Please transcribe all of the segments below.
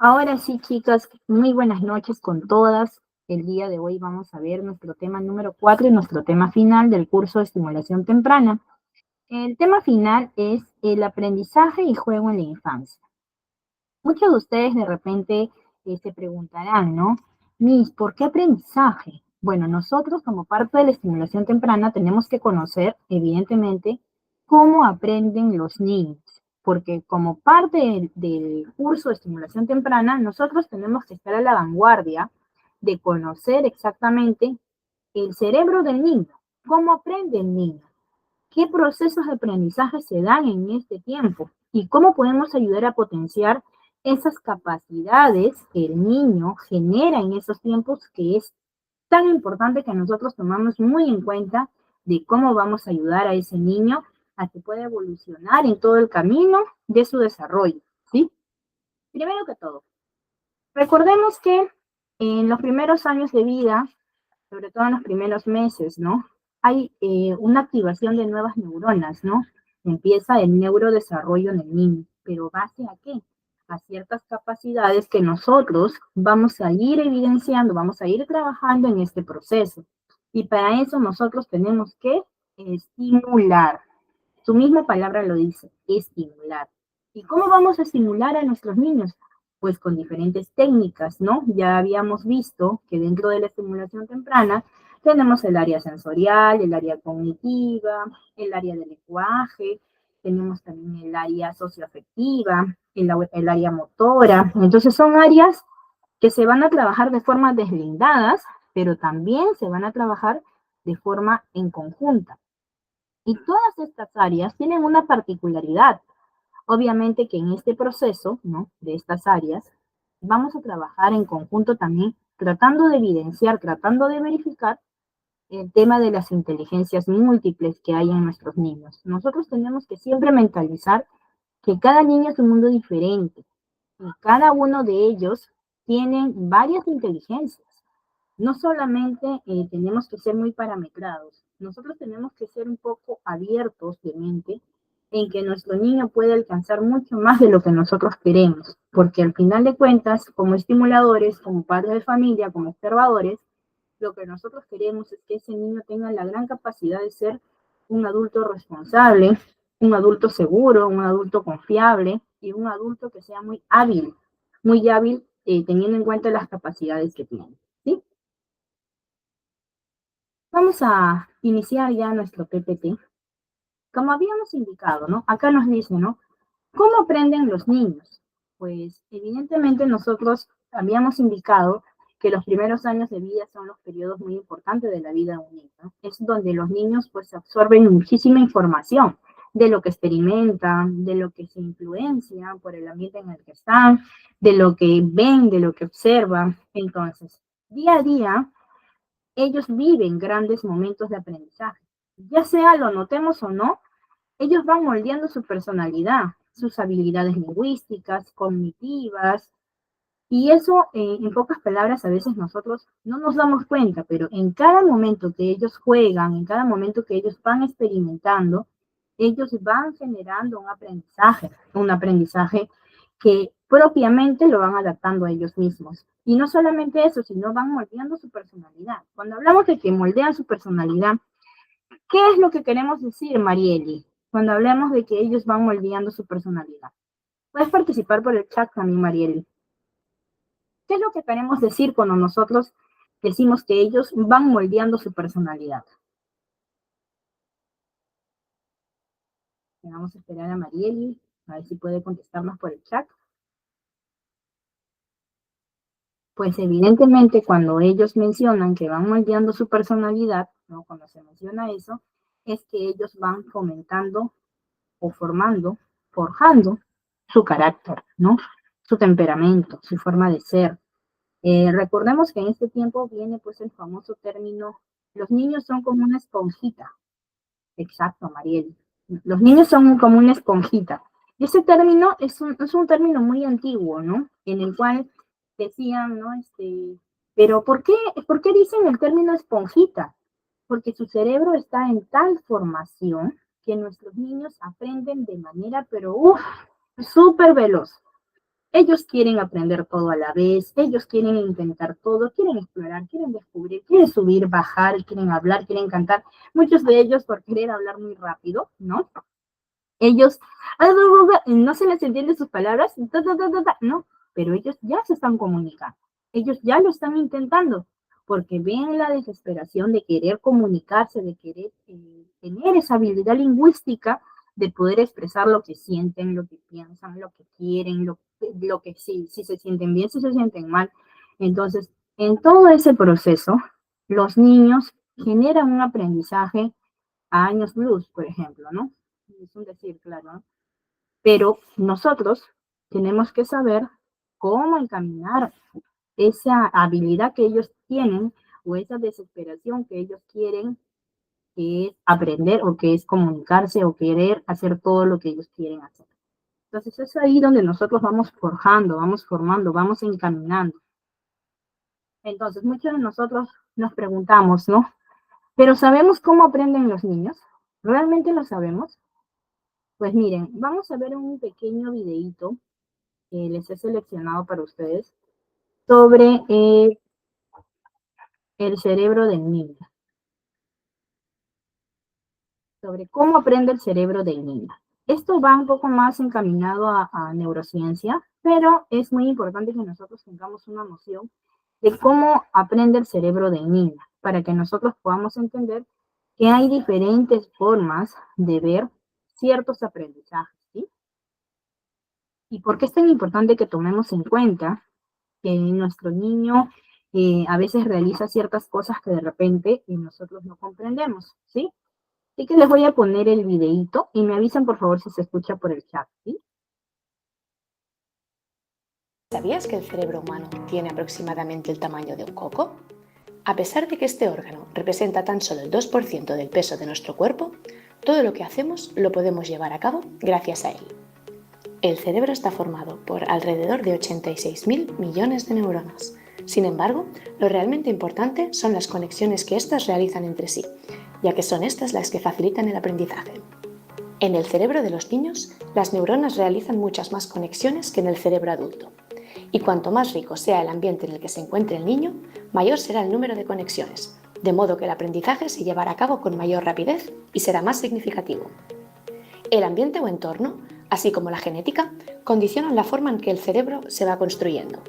Ahora sí, chicas, muy buenas noches con todas. El día de hoy vamos a ver nuestro tema número 4 y nuestro tema final del curso de estimulación temprana. El tema final es el aprendizaje y juego en la infancia. Muchos de ustedes de repente se preguntarán, ¿no? Miss, ¿por qué aprendizaje? Bueno, nosotros como parte de la estimulación temprana tenemos que conocer, evidentemente, cómo aprenden los niños, porque como parte del curso de estimulación temprana, nosotros tenemos que estar a la vanguardia de conocer exactamente el cerebro del niño, cómo aprende el niño, qué procesos de aprendizaje se dan en este tiempo y cómo podemos ayudar a potenciar esas capacidades que el niño genera en esos tiempos, que es tan importante que nosotros tomamos muy en cuenta de cómo vamos a ayudar a ese niño a que pueda evolucionar en todo el camino de su desarrollo, ¿sí? Primero que todo, recordemos que en los primeros años de vida, sobre todo en los primeros meses, ¿no? Hay una activación de nuevas neuronas, ¿no? Empieza el neurodesarrollo en el niño, pero ¿base a qué? A ciertas capacidades que nosotros vamos a ir evidenciando, vamos a ir trabajando en este proceso. Y para eso nosotros tenemos que estimular. Su misma palabra lo dice, estimular. ¿Y cómo vamos a estimular a nuestros niños? Pues con diferentes técnicas, ¿no? Ya habíamos visto que dentro de la estimulación temprana tenemos el área sensorial, el área cognitiva, el área del lenguaje, tenemos también el área socioafectiva, el área motora. Entonces son áreas que se van a trabajar de forma deslindadas, pero también se van a trabajar de forma en conjunta. Y todas estas áreas tienen una particularidad. Obviamente que en este proceso, ¿no?, de estas áreas, vamos a trabajar en conjunto también, tratando de evidenciar, tratando de verificar el tema de las inteligencias múltiples que hay en nuestros niños. Nosotros tenemos que siempre mentalizar que cada niño es un mundo diferente y cada uno de ellos tienen varias inteligencias. No solamente tenemos que ser muy parametrados, nosotros tenemos que ser un poco abiertos de mente en que nuestro niño puede alcanzar mucho más de lo que nosotros queremos, porque al final de cuentas, como estimuladores, como padres de familia, como observadores, lo que nosotros queremos es que ese niño tenga la gran capacidad de ser un adulto responsable, un adulto seguro, un adulto confiable y un adulto que sea muy hábil teniendo en cuenta las capacidades que tiene, ¿sí? Vamos a iniciar ya nuestro PPT. Como habíamos indicado, ¿no? Acá nos dice, ¿no? ¿Cómo aprenden los niños? Pues evidentemente nosotros habíamos indicado que los primeros años de vida son los periodos muy importantes de la vida de un niño, ¿no? Es donde los niños pues absorben muchísima información de lo que experimentan, de lo que se influencian por el ambiente en el que están, de lo que ven, de lo que observan. Entonces, día a día, ellos viven grandes momentos de aprendizaje. Ya sea lo notemos o no, ellos van moldeando su personalidad, sus habilidades lingüísticas, cognitivas, y eso, en pocas palabras, a veces nosotros no nos damos cuenta, pero en cada momento que ellos juegan, en cada momento que ellos van experimentando, ellos van generando un aprendizaje que propiamente lo van adaptando a ellos mismos. Y no solamente eso, sino van moldeando su personalidad. Cuando hablamos de que moldean su personalidad, ¿qué es lo que queremos decir, Marieli, cuando hablamos de que ellos van moldeando su personalidad? Puedes participar por el chat también, Marieli. ¿Qué es lo que queremos decir cuando nosotros decimos que ellos van moldeando su personalidad? Vamos a esperar a Marieli, a ver si puede contestarnos por el chat. Pues evidentemente cuando ellos mencionan que van moldeando su personalidad, ¿no?, cuando se menciona eso, es que ellos van fomentando o formando, forjando su carácter, ¿no? Su temperamento, su forma de ser. Recordemos que en este tiempo viene pues el famoso término, los niños son como una esponjita. Exacto, Mariel. Los niños son como una esponjita. Y ese término es un término muy antiguo, ¿no? En el cual decían, ¿no? Pero ¿por qué dicen el término esponjita? Porque su cerebro está en tal formación que nuestros niños aprenden de manera, pero súper veloz. Ellos quieren aprender todo a la vez, ellos quieren intentar todo, quieren explorar, quieren descubrir, quieren subir, bajar, quieren hablar, quieren cantar. Muchos de ellos por querer hablar muy rápido, ¿no? Ellos, no se les entiende sus palabras, no, pero ellos ya se están comunicando, ellos ya lo están intentando, porque ven la desesperación de querer comunicarse, de querer tener esa habilidad lingüística de poder expresar lo que sienten, lo que piensan, lo que quieren, lo que sí, si se sienten bien, si se sienten mal. Entonces, en todo ese proceso, los niños generan un aprendizaje a años luz, por ejemplo, ¿no? Es un decir, claro, ¿no? Pero nosotros tenemos que saber cómo encaminar esa habilidad que ellos tienen o esa desesperación que ellos quieren, que es aprender o que es comunicarse o querer hacer todo lo que ellos quieren hacer. Entonces es ahí donde nosotros vamos forjando, vamos formando, vamos encaminando. Entonces muchos de nosotros nos preguntamos, ¿no? ¿Pero sabemos cómo aprenden los niños? ¿Realmente lo sabemos? Pues miren, vamos a ver un pequeño videíto que les he seleccionado para ustedes sobre el cerebro del niño, sobre cómo aprende el cerebro del niño. Esto va un poco más encaminado a neurociencia, pero es muy importante que nosotros tengamos una noción de cómo aprende el cerebro del niño, para que nosotros podamos entender que hay diferentes formas de ver ciertos aprendizajes, ¿sí? ¿Y por qué es tan importante que tomemos en cuenta que nuestro niño a veces realiza ciertas cosas que de repente nosotros no comprendemos, ¿sí? Así que les voy a poner el videíto y me avisan por favor si se escucha por el chat, ¿sí? ¿Sabías que el cerebro humano tiene aproximadamente el tamaño de un coco? A pesar de que este órgano representa tan solo el 2% del peso de nuestro cuerpo, todo lo que hacemos lo podemos llevar a cabo gracias a él. El cerebro está formado por alrededor de 86.000 millones de neuronas. Sin embargo, lo realmente importante son las conexiones que éstas realizan entre sí, ya que son estas las que facilitan el aprendizaje. En el cerebro de los niños, las neuronas realizan muchas más conexiones que en el cerebro adulto. Y cuanto más rico sea el ambiente en el que se encuentre el niño, mayor será el número de conexiones, de modo que el aprendizaje se llevará a cabo con mayor rapidez y será más significativo. El ambiente o entorno, así como la genética, condicionan la forma en que el cerebro se va construyendo.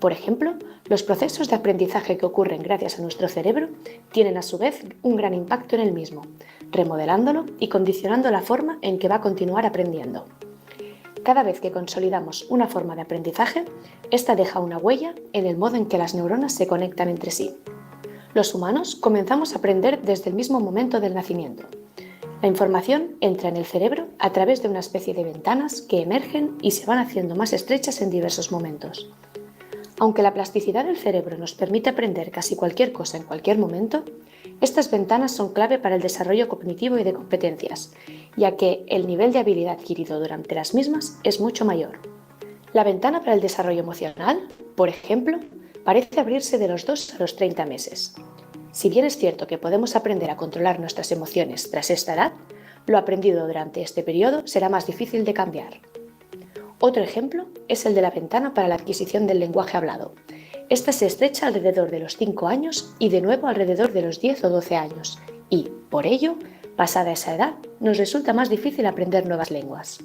Por ejemplo, los procesos de aprendizaje que ocurren gracias a nuestro cerebro tienen a su vez un gran impacto en el mismo, remodelándolo y condicionando la forma en que va a continuar aprendiendo. Cada vez que consolidamos una forma de aprendizaje, esta deja una huella en el modo en que las neuronas se conectan entre sí. Los humanos comenzamos a aprender desde el mismo momento del nacimiento. La información entra en el cerebro a través de una especie de ventanas que emergen y se van haciendo más estrechas en diversos momentos. Aunque la plasticidad del cerebro nos permite aprender casi cualquier cosa en cualquier momento, estas ventanas son clave para el desarrollo cognitivo y de competencias, ya que el nivel de habilidad adquirido durante las mismas es mucho mayor. La ventana para el desarrollo emocional, por ejemplo, parece abrirse de los 2 a los 30 meses. Si bien es cierto que podemos aprender a controlar nuestras emociones tras esta edad, lo aprendido durante este periodo será más difícil de cambiar. Otro ejemplo es el de la ventana para la adquisición del lenguaje hablado. Esta se estrecha alrededor de los 5 años y de nuevo alrededor de los 10 o 12 años y, por ello, pasada esa edad, nos resulta más difícil aprender nuevas lenguas.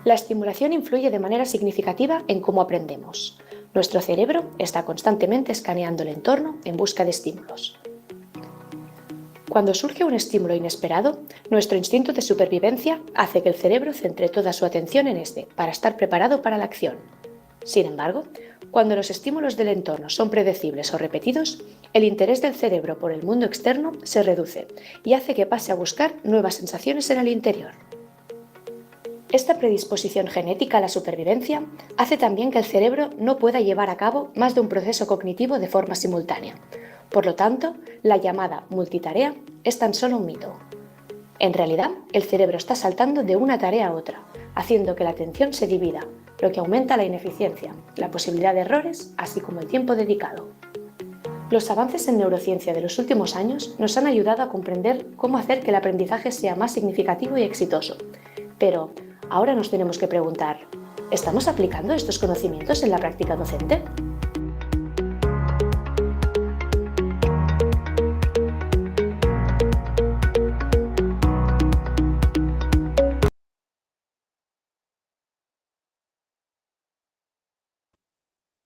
La estimulación influye de manera significativa en cómo aprendemos. Nuestro cerebro está constantemente escaneando el entorno en busca de estímulos. Cuando surge un estímulo inesperado, nuestro instinto de supervivencia hace que el cerebro centre toda su atención en este, para estar preparado para la acción. Sin embargo, cuando los estímulos del entorno son predecibles o repetidos, el interés del cerebro por el mundo externo se reduce y hace que pase a buscar nuevas sensaciones en el interior. Esta predisposición genética a la supervivencia hace también que el cerebro no pueda llevar a cabo más de un proceso cognitivo de forma simultánea. Por lo tanto, la llamada multitarea es tan solo un mito. En realidad, el cerebro está saltando de una tarea a otra, haciendo que la atención se divida, lo que aumenta la ineficiencia, la posibilidad de errores, así como el tiempo dedicado. Los avances en neurociencia de los últimos años nos han ayudado a comprender cómo hacer que el aprendizaje sea más significativo y exitoso. Pero ahora nos tenemos que preguntar, ¿Estamos aplicando estos conocimientos en la práctica docente?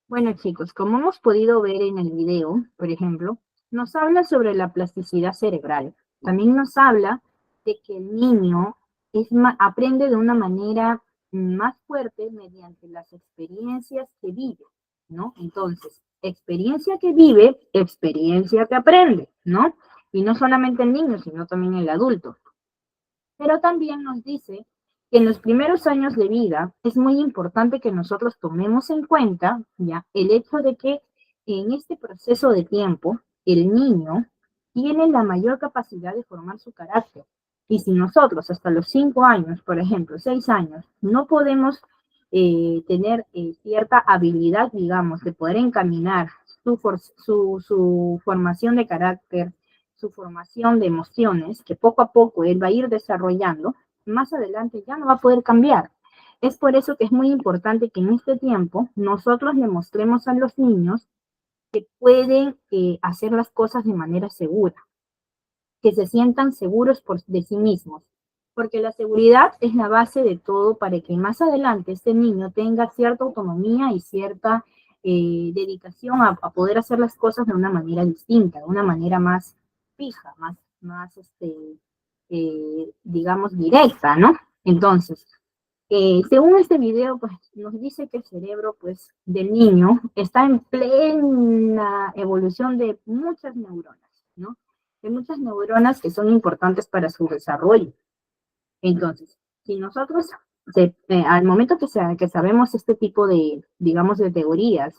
Bueno, chicos, como hemos podido ver en el video, por ejemplo, nos habla sobre la plasticidad cerebral. También nos habla de que el niño aprende de una manera más fuerte mediante las experiencias que vive, ¿no? Entonces, experiencia que vive, experiencia que aprende, ¿no? Y no solamente el niño, sino también el adulto. Pero también nos dice que en los primeros años de vida es muy importante que nosotros tomemos en cuenta ya el hecho de que en este proceso de tiempo el niño tiene la mayor capacidad de formar su carácter. Y si nosotros hasta los 5 años, por ejemplo, 6 años, no podemos tener cierta habilidad, digamos, de poder encaminar su formación de carácter, su formación de emociones, que poco a poco él va a ir desarrollando, más adelante ya no va a poder cambiar. Es por eso que es muy importante que en este tiempo nosotros le mostremos a los niños que pueden hacer las cosas de manera segura, que se sientan seguros de sí mismos, porque la seguridad es la base de todo para que más adelante este niño tenga cierta autonomía y cierta dedicación a poder hacer las cosas de una manera distinta, de una manera más fija, digamos, directa, ¿no? Entonces, según este video, pues nos dice que el cerebro, pues, del niño está en plena evolución de muchas neuronas, ¿no? De muchas neuronas que son importantes para su desarrollo. Entonces, si nosotros, al momento que sabemos este tipo de, digamos, de teorías,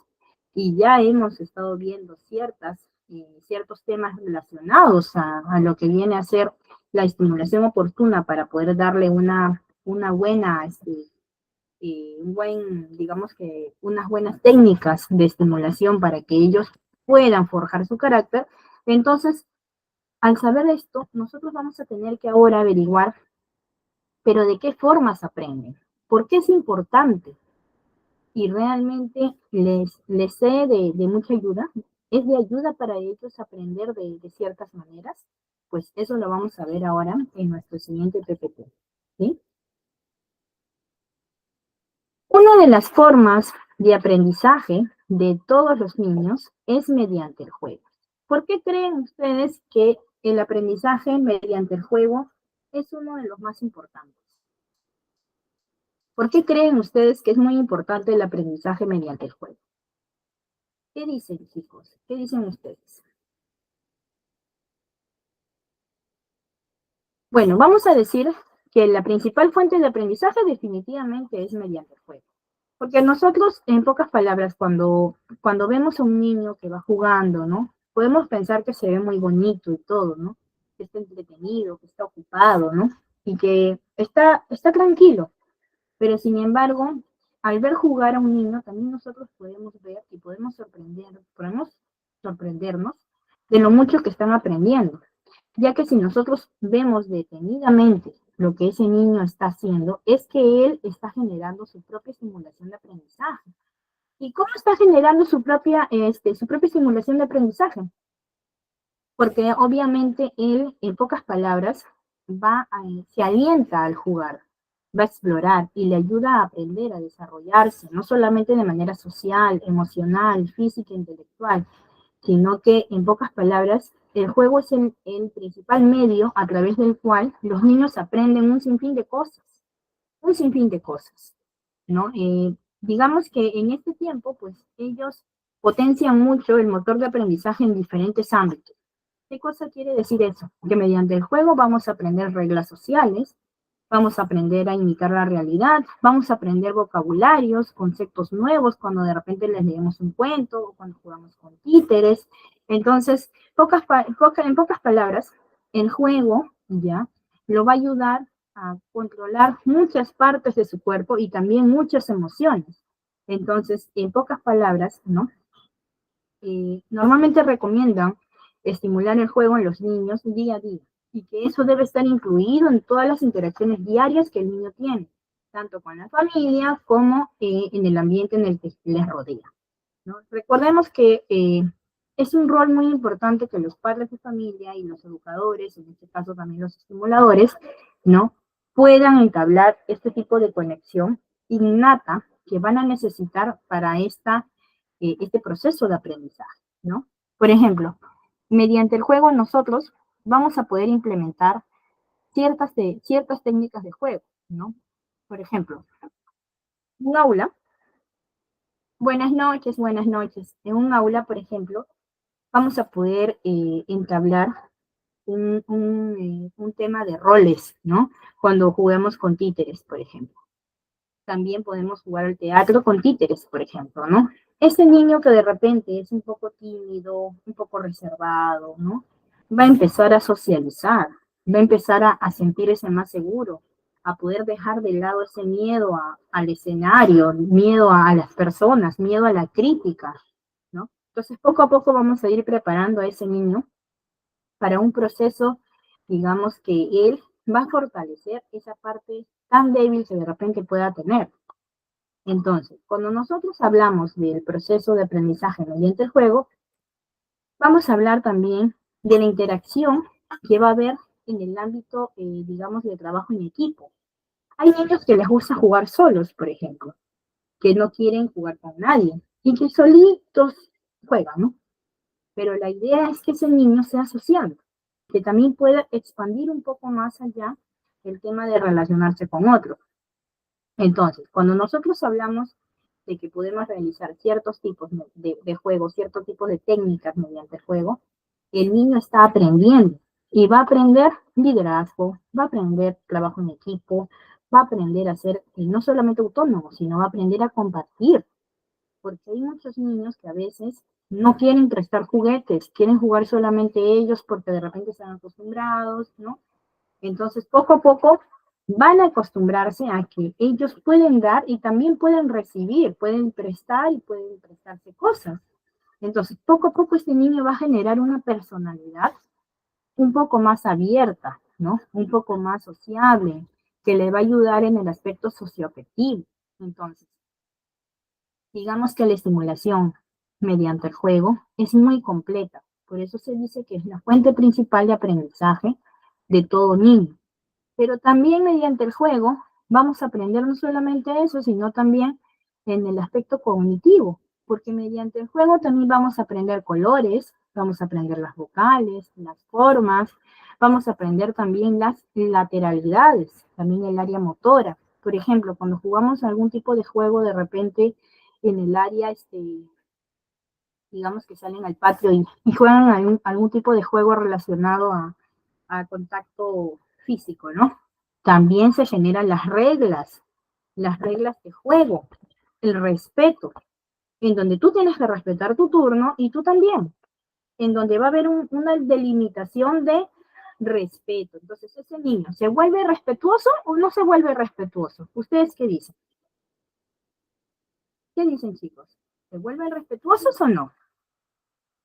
y ya hemos estado viendo ciertos temas relacionados a lo que viene a ser la estimulación oportuna para poder darle una buena, digamos que unas buenas técnicas de estimulación para que ellos puedan forjar su carácter, entonces, al saber esto, nosotros vamos a tener que ahora averiguar, pero ¿de qué formas aprenden? ¿Por qué es importante? Y realmente les sé de mucha ayuda. ¿Es de ayuda para ellos aprender de ciertas maneras? Pues eso lo vamos a ver ahora en nuestro siguiente PPT. ¿Sí? Una de las formas de aprendizaje de todos los niños es mediante el juego. ¿Por qué creen ustedes que el aprendizaje mediante el juego es uno de los más importantes? ¿Por qué creen ustedes que es muy importante el aprendizaje mediante el juego? ¿Qué dicen, chicos? ¿Qué dicen ustedes? Bueno, vamos a decir que la principal fuente de aprendizaje definitivamente es mediante el juego. Porque nosotros, en pocas palabras, cuando vemos a un niño que va jugando, ¿no? Podemos pensar que se ve muy bonito y todo, ¿no? Que está entretenido, que está ocupado, ¿no? Y que está tranquilo. Pero sin embargo, al ver jugar a un niño, también nosotros podemos ver y podemos sorprendernos de lo mucho que están aprendiendo. Ya que si nosotros vemos detenidamente lo que ese niño está haciendo, es que él está generando su propia estimulación de aprendizaje. ¿Y cómo está generando su propia estimulación de aprendizaje? Porque obviamente él, en pocas palabras, se alienta al jugar, va a explorar y le ayuda a aprender, a desarrollarse, no solamente de manera social, emocional, física, intelectual, sino que, en pocas palabras, el juego es el principal medio a través del cual los niños aprenden un sinfín de cosas, ¿no? Digamos que en este tiempo, pues ellos potencian mucho el motor de aprendizaje en diferentes ámbitos. ¿Qué cosa quiere decir eso? Que mediante el juego vamos a aprender reglas sociales, vamos a aprender a imitar la realidad, vamos a aprender vocabularios, conceptos nuevos cuando de repente les leemos un cuento o cuando jugamos con títeres. Entonces, en pocas palabras, el juego ya lo va a ayudar a controlar muchas partes de su cuerpo y también muchas emociones. Entonces, en pocas palabras, ¿no? Normalmente recomiendan estimular el juego en los niños día a día y que eso debe estar incluido en todas las interacciones diarias que el niño tiene. tanto con la familia como en el ambiente en el que les rodea, ¿no? Recordemos que es un rol muy importante que los padres de familia y los educadores, en este caso también los estimuladores, ¿no? Puedan entablar este tipo de conexión innata que van a necesitar para este proceso de aprendizaje, ¿no? Por ejemplo, mediante el juego nosotros vamos a poder implementar ciertas técnicas de juego, ¿no? Por ejemplo, un aula, buenas noches, buenas noches. En un aula, por ejemplo, vamos a poder entablar un tema de roles, ¿no? Cuando juguemos con títeres, por ejemplo. También podemos jugar al teatro con títeres, por ejemplo, ¿no? Ese niño que de repente es un poco tímido, un poco reservado, ¿no? Va a empezar a socializar, va a empezar a sentirse más seguro, a poder dejar de lado ese miedo al escenario, miedo a las personas, miedo a la crítica, ¿no? Entonces, poco a poco vamos a ir preparando a ese niño para un proceso, digamos, que él va a fortalecer esa parte tan débil que de repente pueda tener. Entonces, cuando nosotros hablamos del proceso de aprendizaje mediante el juego, vamos a hablar también de la interacción que va a haber en el ámbito, digamos, de trabajo en equipo. Hay niños que les gusta jugar solos, por ejemplo, que no quieren jugar con nadie y que solitos juegan, ¿no? Pero la idea es que ese niño sea social, que también pueda expandir un poco más allá el tema de relacionarse con otros. Entonces, cuando nosotros hablamos de que podemos realizar ciertos tipos de juegos, ciertos tipos de técnicas mediante el juego, el niño está aprendiendo y va a aprender liderazgo, va a aprender trabajo en equipo, va a aprender a ser no solamente autónomo, sino va a aprender a compartir, porque hay muchos niños que a veces no quieren prestar juguetes, quieren jugar solamente ellos porque de repente están acostumbrados, ¿no? Entonces, poco a poco van a acostumbrarse a que ellos pueden dar y también pueden recibir, pueden prestar y pueden prestarse cosas. Entonces, poco a poco este niño va a generar una personalidad un poco más abierta, ¿no? Un poco más sociable, que le va a ayudar en el aspecto socioafectivo. Entonces, digamos que la estimulación mediante el juego es muy completa. Por eso se dice que es la fuente principal de aprendizaje de todo niño. Pero también mediante el juego vamos a aprender no solamente eso, sino también en el aspecto cognitivo, porque mediante el juego también vamos a aprender colores, vamos a aprender las vocales, las formas, vamos a aprender también las lateralidades, también el área motora. Por ejemplo, cuando jugamos algún tipo de juego de repente en el área, digamos que salen al patio y juegan algún tipo de juego relacionado a contacto físico, ¿no? También se generan las reglas de juego, el respeto, en donde tú tienes que respetar tu turno y tú también, en donde va a haber una delimitación de respeto. Entonces, ese niño, ¿se vuelve respetuoso o no se vuelve respetuoso? ¿Ustedes qué dicen? ¿Qué dicen, chicos? ¿Se vuelven respetuosos o no?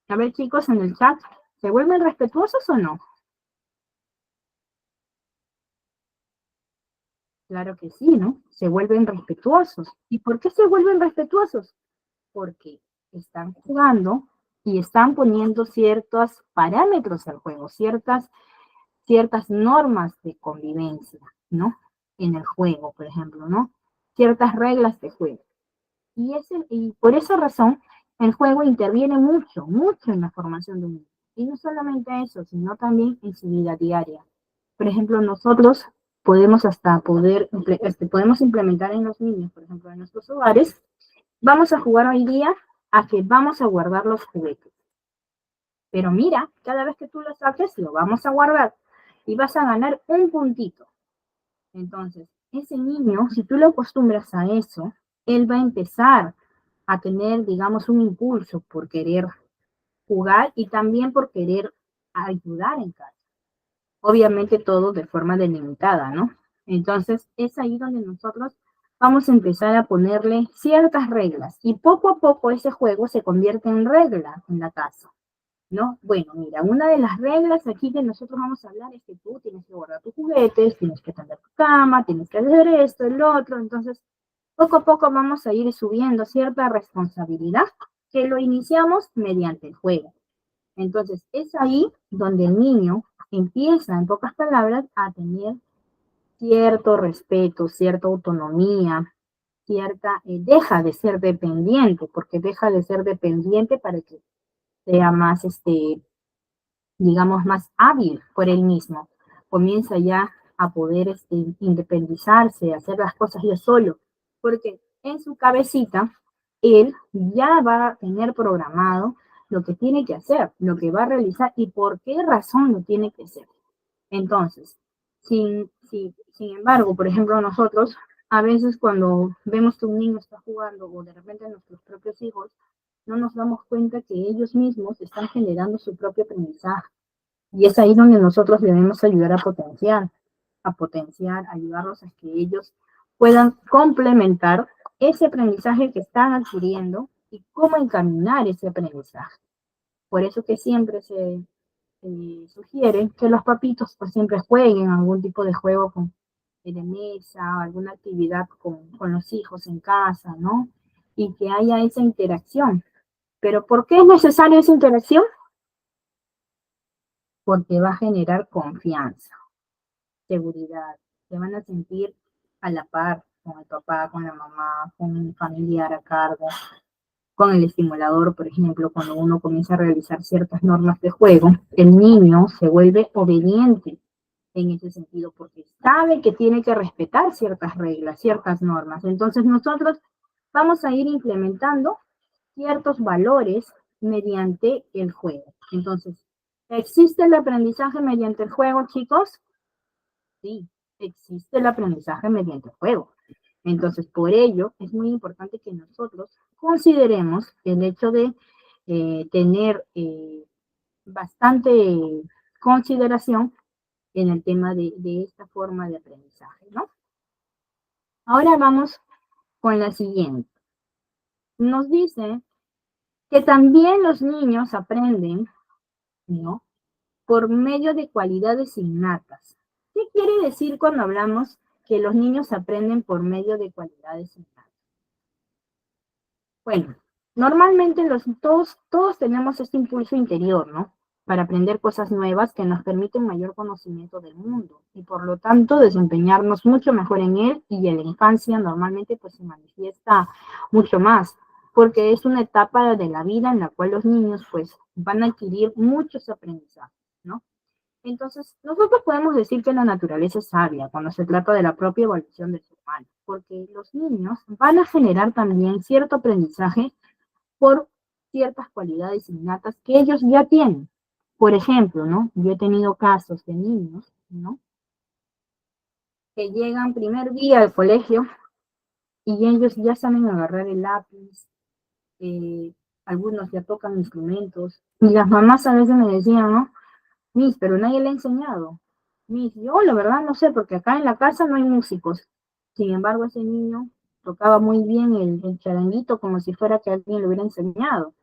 A ver, chicos, en el chat, ¿se vuelven respetuosos o no? Claro que sí, ¿no? Se vuelven respetuosos. ¿Y por qué se vuelven respetuosos? Porque están jugando y están poniendo ciertos parámetros al juego, ciertas normas de convivencia, ¿no? En el juego, por ejemplo, ¿no? Ciertas reglas de juego. Y por esa razón, el juego interviene mucho, mucho en la formación de un niño. Y no solamente eso, sino también en su vida diaria. Por ejemplo, nosotros podemos implementar en los niños, por ejemplo, en nuestros hogares, vamos a jugar hoy día a que vamos a guardar los juguetes. Pero mira, cada vez que tú lo saques, lo vamos a guardar y vas a ganar un puntito. Entonces, ese niño, si tú lo acostumbras a eso, él va a empezar a tener, digamos, un impulso por querer jugar y también por querer ayudar en casa. Obviamente todo de forma delimitada, ¿no? Entonces, es ahí donde nosotros vamos a empezar a ponerle ciertas reglas y poco a poco ese juego se convierte en regla en la casa, ¿no? Bueno, mira, una de las reglas aquí que nosotros vamos a hablar es que tú tienes que guardar tus juguetes, tienes que tender tu cama, tienes que hacer esto, el otro, entonces poco a poco vamos a ir subiendo cierta responsabilidad que lo iniciamos mediante el juego. Entonces, es ahí donde el niño empieza, en pocas palabras, a tener cierto respeto, cierta autonomía, deja de ser dependiente, porque deja de ser dependiente para que sea más, digamos, más hábil por él mismo. Comienza ya a poder independizarse, hacer las cosas yo solo, porque en su cabecita él ya va a tener programado lo que tiene que hacer, lo que va a realizar y por qué razón lo tiene que hacer. Entonces, sin embargo, por ejemplo, nosotros a veces cuando vemos que un niño está jugando o de repente nuestros propios hijos, no nos damos cuenta que ellos mismos están generando su propio aprendizaje. Y es ahí donde nosotros debemos ayudar a potenciar, ayudarlos a que ellos puedan complementar ese aprendizaje que están adquiriendo y cómo encaminar ese aprendizaje. Por eso que siempre se sugiere que los papitos pues siempre jueguen algún tipo de juego de mesa, alguna actividad con los hijos en casa, ¿no? Y que haya esa interacción. ¿Pero por qué es necesaria esa interacción? Porque va a generar confianza, seguridad, se van a sentir a la par con el papá, con la mamá, con un familiar a cargo, con el estimulador, por ejemplo, cuando uno comienza a realizar ciertas normas de juego, el niño se vuelve obediente en ese sentido, porque sabe que tiene que respetar ciertas reglas, ciertas normas. Entonces nosotros vamos a ir implementando ciertos valores mediante el juego. Entonces, ¿existe el aprendizaje mediante el juego, chicos? Sí, existe el aprendizaje mediante el juego. Entonces, por ello, es muy importante que nosotros consideremos el hecho de tener bastante consideración en el tema de esta forma de aprendizaje, ¿no? Ahora vamos con la siguiente. Nos dice que también los niños aprenden, ¿no? Por medio de cualidades innatas. ¿Qué quiere decir cuando hablamos que los niños aprenden por medio de cualidades innatas? Bueno, normalmente todos tenemos este impulso interior, ¿no? Para aprender cosas nuevas que nos permiten mayor conocimiento del mundo y por lo tanto desempeñarnos mucho mejor en él y en la infancia normalmente pues se manifiesta mucho más porque es una etapa de la vida en la cual los niños pues van a adquirir muchos aprendizajes, ¿no? Entonces, nosotros podemos decir que la naturaleza es sabia cuando se trata de la propia evolución del ser humano, porque los niños van a generar también cierto aprendizaje por ciertas cualidades innatas que ellos ya tienen. Por ejemplo, ¿no? Yo he tenido casos de niños, ¿no? Que llegan primer día al colegio y ellos ya saben agarrar el lápiz, eh, algunos ya tocan instrumentos, y las mamás a veces me decían, ¿no? Miss, pero nadie le ha enseñado. Miss, yo la verdad no sé, porque acá en la casa no hay músicos. Sin embargo, ese niño tocaba muy bien el charanguito como si fuera que alguien le hubiera enseñado.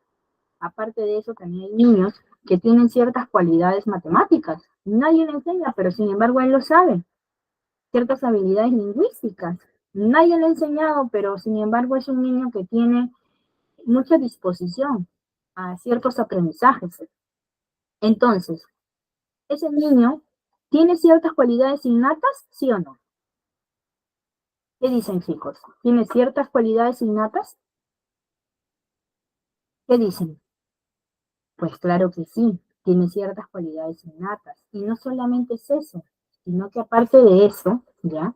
Aparte de eso, también hay niños que tienen ciertas cualidades matemáticas. Nadie le enseña, pero sin embargo él lo sabe. Ciertas habilidades lingüísticas. Nadie le ha enseñado, pero sin embargo es un niño que tiene mucha disposición a ciertos aprendizajes. Entonces, ese niño tiene ciertas cualidades innatas, ¿sí o no? ¿Qué dicen, chicos? ¿Tiene ciertas cualidades innatas? ¿Qué dicen? Pues claro que sí, tiene ciertas cualidades innatas. Y no solamente es eso, sino que aparte de eso, ¿ya?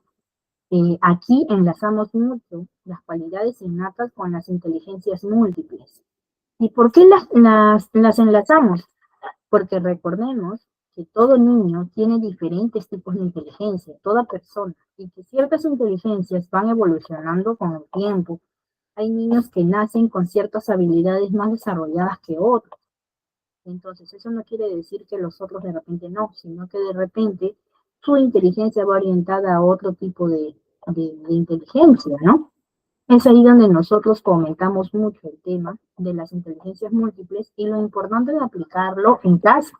Aquí enlazamos mucho las cualidades innatas con las inteligencias múltiples. ¿Y por qué las enlazamos? Porque recordemos que todo niño tiene diferentes tipos de inteligencia, toda persona, y que ciertas inteligencias van evolucionando con el tiempo. Hay niños que nacen con ciertas habilidades más desarrolladas que otros. Entonces, eso no quiere decir que los otros de repente no, sino que de repente su inteligencia va orientada a otro tipo de inteligencia, ¿no? Es ahí donde nosotros comentamos mucho el tema de las inteligencias múltiples y lo importante de aplicarlo en casa,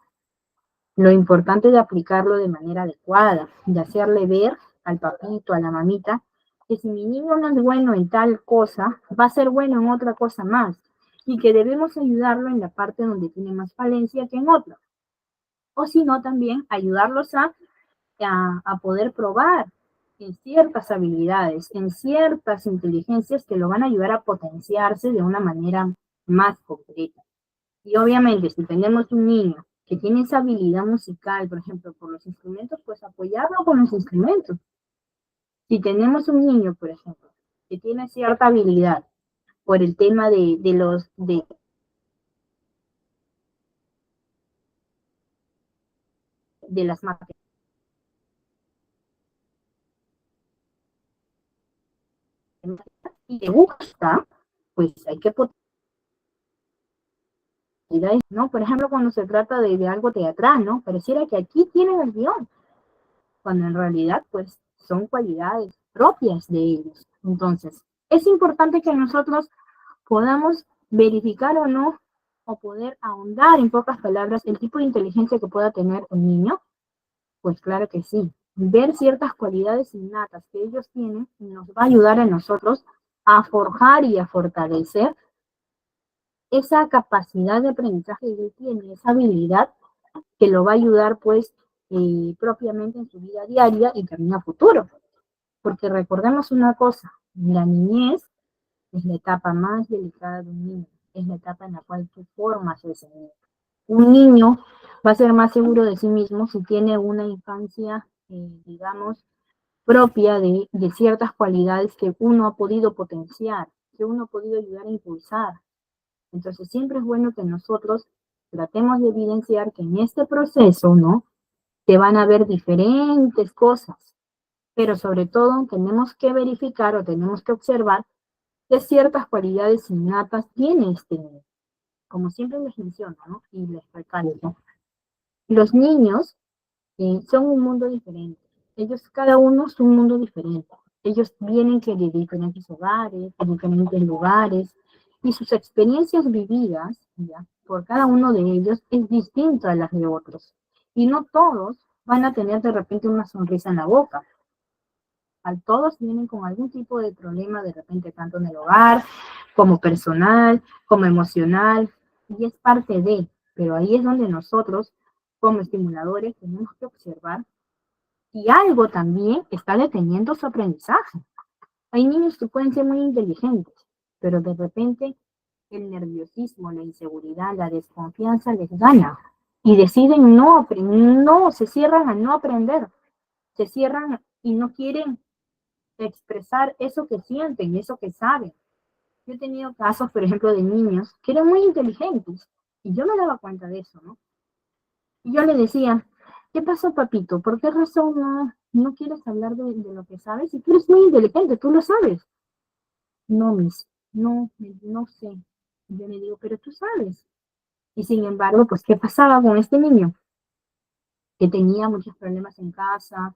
lo importante de aplicarlo de manera adecuada, de hacerle ver al papito, a la mamita, que si mi niño no es bueno en tal cosa, va a ser bueno en otra cosa más, y que debemos ayudarlo en la parte donde tiene más falencia que en otra. O si no, también ayudarlos a poder probar en ciertas habilidades, en ciertas inteligencias que lo van a ayudar a potenciarse de una manera más concreta. Y obviamente, si tenemos un niño que tiene esa habilidad musical, por ejemplo, por los instrumentos, pues apoyarlo con los instrumentos. Si tenemos un niño, por ejemplo, que tiene cierta habilidad por el tema de las matemáticas y le gusta, pues hay que potenciar, ¿no? Por ejemplo, cuando se trata de algo teatral, ¿no? Pareciera que aquí tienen el guión, cuando en realidad, pues, son cualidades propias de ellos. Entonces, es importante que nosotros podamos verificar o no, o poder ahondar en pocas palabras el tipo de inteligencia que pueda tener un niño, pues claro que sí. Ver ciertas cualidades innatas que ellos tienen nos va a ayudar a nosotros a forjar y a fortalecer esa capacidad de aprendizaje que él tiene, esa habilidad que lo va a ayudar pues propiamente en su vida diaria y también a futuro. Porque recordemos una cosa, la niñez es la etapa más delicada de un niño, es la etapa en la cual tú formas a ese niño. Un niño va a ser más seguro de sí mismo si tiene una infancia, digamos, propia de ciertas cualidades que uno ha podido potenciar, que uno ha podido ayudar a impulsar. Entonces siempre es bueno que nosotros tratemos de evidenciar que en este proceso, ¿no? Te van a ver diferentes cosas, pero sobre todo tenemos que verificar o tenemos que observar qué ciertas cualidades innatas tiene este niño. Como siempre les menciono, ¿no? Y les recalco, los niños son un mundo diferente. Ellos, cada uno es un mundo diferente. Ellos vienen que de diferentes hogares, de diferentes lugares, y sus experiencias vividas, ¿ya? Por cada uno de ellos es distinta a las de otros. Y no todos van a tener de repente una sonrisa en la boca. A todos vienen con algún tipo de problema de repente tanto en el hogar, como personal, como emocional, y es parte de, pero ahí es donde nosotros, como estimuladores, tenemos que observar y algo también está deteniendo su aprendizaje. Hay niños que pueden ser muy inteligentes, pero de repente el nerviosismo, la inseguridad, la desconfianza les gana y deciden no, se cierran a no aprender, se cierran y no quieren expresar eso que sienten, eso que saben. Yo he tenido casos, por ejemplo, de niños que eran muy inteligentes y yo me daba cuenta de eso, ¿no? Y yo le decía, ¿qué pasó, papito? ¿Por qué razón no quieres hablar de lo que sabes? Si tú eres muy inteligente, tú lo sabes. No, mis, no sé. Y yo le digo, pero tú sabes. Y sin embargo, pues, ¿qué pasaba con este niño? Que tenía muchos problemas en casa,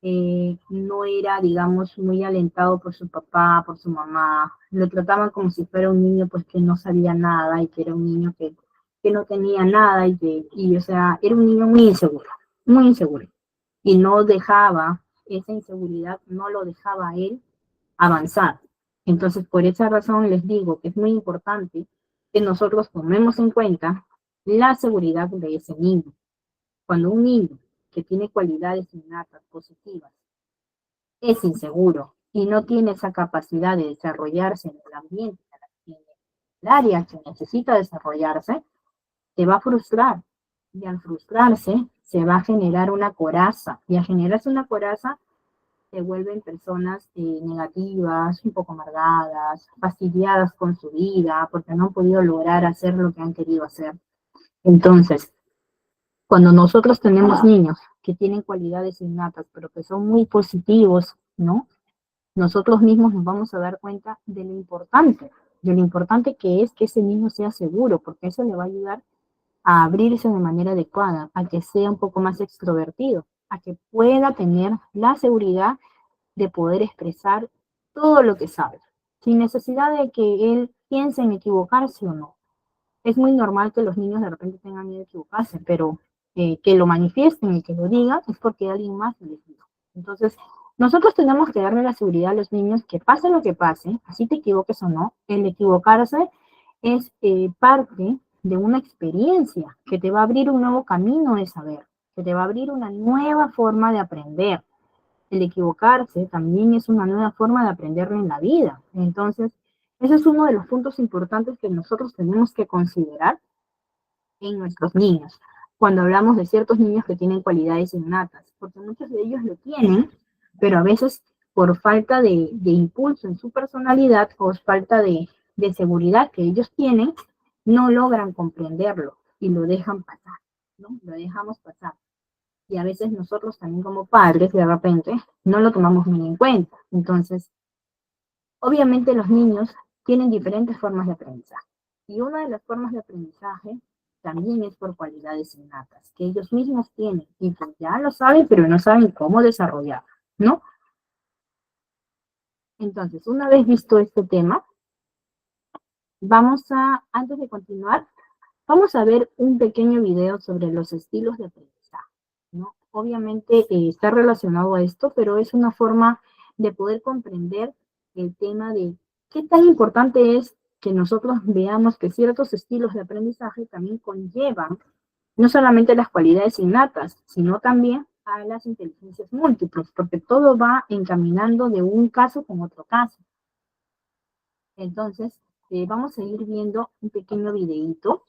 no era, digamos, muy alentado por su papá, por su mamá, lo trataban como si fuera un niño pues que no sabía nada y que era un niño que no tenía nada o sea, era un niño muy inseguro, y no dejaba, esa inseguridad no lo dejaba a él avanzar. Entonces, por esa razón les digo que es muy importante que nosotros tomemos en cuenta la seguridad de ese niño. Cuando un niño que tiene cualidades innatas positivas es inseguro y no tiene esa capacidad de desarrollarse en el ambiente, en el área que necesita desarrollarse, se va a frustrar. Y al frustrarse, se va a generar una coraza. Y al generarse una coraza, se vuelven personas negativas, un poco amargadas, fastidiadas con su vida, porque no han podido lograr hacer lo que han querido hacer. Entonces, cuando nosotros tenemos niños que tienen cualidades innatas, pero que son muy positivos, ¿no? Nosotros mismos nos vamos a dar cuenta de lo importante que es que ese niño sea seguro, porque eso le va a ayudar a abrirse de manera adecuada, a que sea un poco más extrovertido, a que pueda tener la seguridad de poder expresar todo lo que sabe. sin necesidad de que él piense en equivocarse o no. Es muy normal que los niños de repente tengan miedo de equivocarse, pero que lo manifiesten y que lo digan es porque alguien más les dijo. Entonces, nosotros tenemos que darle la seguridad a los niños que pase lo que pase, así te equivoques o no, el equivocarse es parte de una experiencia que te va a abrir un nuevo camino de saber, que te va a abrir una nueva forma de aprender. El equivocarse también es una nueva forma de aprender en la vida. Entonces, ese es uno de los puntos importantes que nosotros tenemos que considerar en nuestros niños, cuando hablamos de ciertos niños que tienen cualidades innatas, porque muchos de ellos lo tienen, pero a veces por falta de impulso en su personalidad o falta de seguridad que ellos tienen, no logran comprenderlo y lo dejan pasar, ¿no? Lo dejamos pasar. Y a veces nosotros también como padres, de repente, no lo tomamos muy en cuenta. Entonces, obviamente los niños tienen diferentes formas de aprendizaje. Y una de las formas de aprendizaje también es por cualidades innatas, que ellos mismos tienen y pues ya lo saben, pero no saben cómo desarrollar, ¿no? Entonces, una vez visto este tema, antes de continuar, vamos a ver un pequeño video sobre los estilos de aprendizaje, ¿no? Obviamente está relacionado a esto, pero es una forma de poder comprender el tema de qué tan importante es que nosotros veamos que ciertos estilos de aprendizaje también conllevan no solamente las cualidades innatas, sino también a las inteligencias múltiples, porque todo va encaminando de un caso con otro caso. Entonces, vamos a ir viendo un pequeño videíto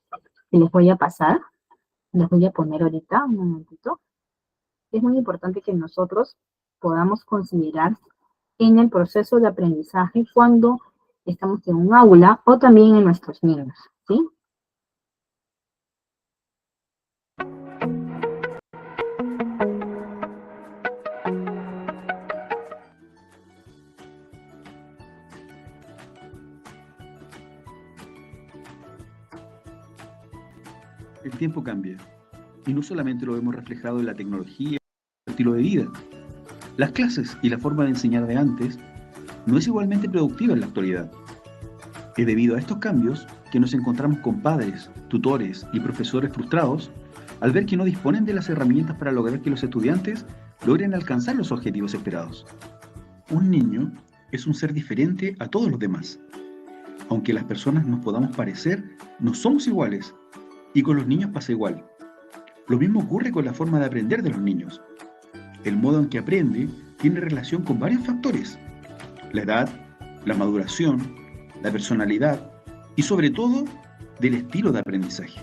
que les voy a pasar. Les voy a poner ahorita un momentito. Es muy importante que nosotros podamos considerar en el proceso de aprendizaje cuando estamos en un aula o también en nuestros niños, ¿sí? El tiempo cambia, y no solamente lo vemos reflejado en la tecnología y el estilo de vida. Las clases y la forma de enseñar de antes no es igualmente productiva en la actualidad. Es debido a estos cambios que nos encontramos con padres, tutores y profesores frustrados al ver que no disponen de las herramientas para lograr que los estudiantes logren alcanzar los objetivos esperados. Un niño es un ser diferente a todos los demás. Aunque las personas nos podamos parecer, no somos iguales. Y con los niños pasa igual. Lo mismo ocurre con la forma de aprender de los niños. El modo en que aprende tiene relación con varios factores: la edad, la maduración, la personalidad y sobre todo del estilo de aprendizaje.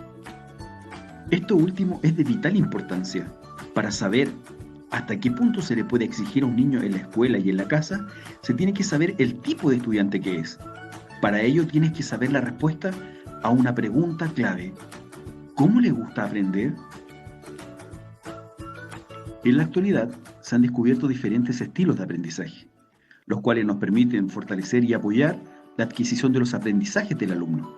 Esto último es de vital importancia para saber hasta qué punto se le puede exigir a un niño en la escuela y en la casa. Se tiene que saber el tipo de estudiante que es. Para ello tienes que saber la respuesta a una pregunta clave: ¿cómo le gusta aprender? En la actualidad se han descubierto diferentes estilos de aprendizaje, los cuales nos permiten fortalecer y apoyar la adquisición de los aprendizajes del alumno.